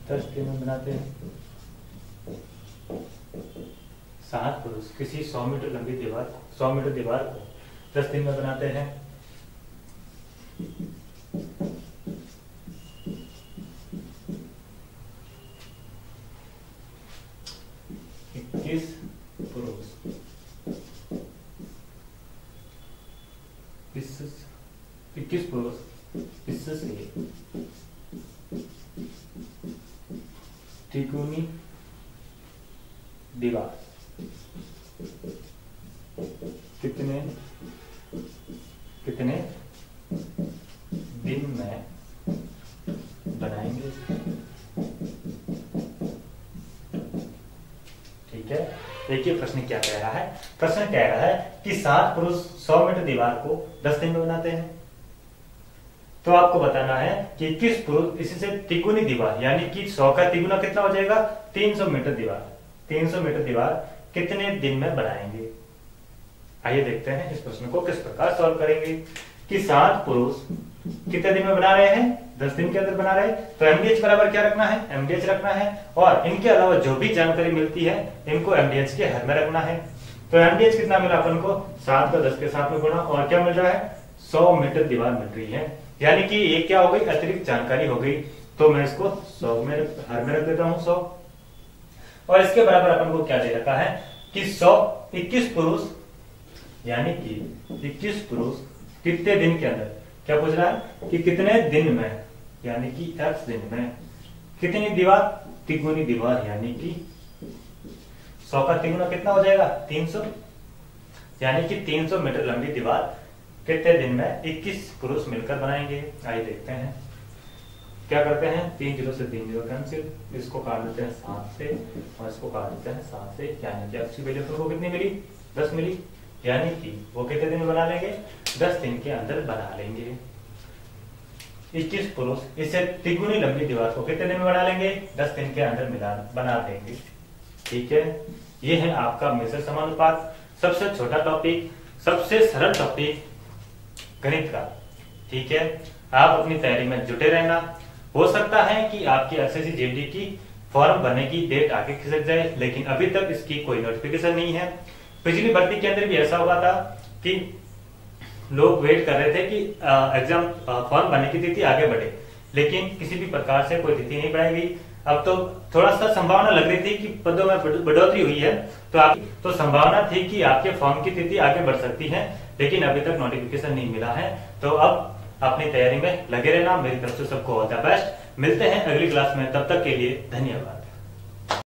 10 दिन में बनाते हैं। 7 पुरुष किसी 100 मीटर लंबी दीवार को 100 मीटर दीवार को 10 दिन में बनाते हैं। पुरुष 21 पुरुष इससे त्रिकोणीय दीवार कितने दिन में बनाएंगे। ठीक है, देखिए प्रश्न क्या कह रहा है। प्रश्न कह रहा है कि 7 पुरुष 100 मीटर दीवार को 10 दिन में बनाते हैं। तो आपको बताना है कि 21 पुरुष इसी से तिगुनी दीवार, यानी कि 100 का तिगुना कितना हो जाएगा, 300 मीटर दीवार। 300 मीटर दीवार कितने दिन में बनाएंगे। आइए देखते हैं इस प्रश्न को किस प्रकार सॉल्व करेंगे। कि 7 पुरुष कितने दिन में बना रहे हैं, 10 दिन के अंदर बना रहे हैं। तो MDH बराबर क्या रखना है, MDH रखना है। और इनके अलावा जो भी जानकारी मिलती है इनको MDH के हर में रखना है। तो MDH कितना मिला अपन को, 7 का 10 के साथ में गुणा, और क्या मिल रहा है, 100 मीटर दीवार मिल रही है। यानी कि ये क्या हो गई, अतिरिक्त जानकारी हो गई। तो मैं इसको 100 में हर में रख देता हूं 100। और इसके बराबर अपन को क्या दे रखा है कि 21 पुरुष, यानी कि 21 पुरुष कितने दिन के अंदर, क्या पूछ रहा है कि कितने दिन में, यानी कि x दिन में कितनी दीवार, तिगुनी दीवार, यानी कि 100 का तिगुना कितना हो जाएगा, 300। यानी कि 300 मीटर लंबी दीवार कितने दिन में 21 पुरुष मिलकर बनाएंगे। आइए देखते हैं क्या करते हैं। 3 0 से 3 0 कैंसिल, इसको काट देते हैं 7 से और इसको काट देते हैं 7 से, यानी कि x की वैल्यू को कितनी मिली 10 मिली, यानी कि वो कितने दिन में बना लेंगे 10 दिन के अंदर बना लेंगे। 21 पुरुष इससे तिगुनी लंबी दीवार को कितने दिन में बना लेंगे 10 दिन के अंदर बना देंगे। ठीक है, ये है आपका मेसर समानुपात, सबसे छोटा टॉपिक, सबसे सरल टॉपिक गणित का। ठीक है, आप अपनी तैयारी में जुटे रहना। हो सकता है कि आपकी एसएससी जीडी की फॉर्म भरने की डेट आगे खिसक जाए, लेकिन अभी तक इसकी कोई नोटिफिकेशन नहीं है। पिछली भर्ती के अंदर भी ऐसा हुआ था कि लोग वेट कर रहे थे कि एग्जाम फॉर्म भरने की तिथि आगे बढ़े, लेकिन किसी भी प्रकार से कोई तिथि नहीं बढ़ाई गई। अब तो थोड़ा सा संभावना लग रही थी कि पदों में बढ़ोतरी हुई है, तो संभावना थी कि आपके फॉर्म की तिथि आगे बढ़ सकती है, लेकिन अभी तक नोटिफिकेशन नहीं मिला है। तो अब अपनी तैयारी में लगे रहना। मेरी तरफ से सबको ऑल द बेस्ट। मिलते हैं अगली क्लास में, तब तक के लिए धन्यवाद।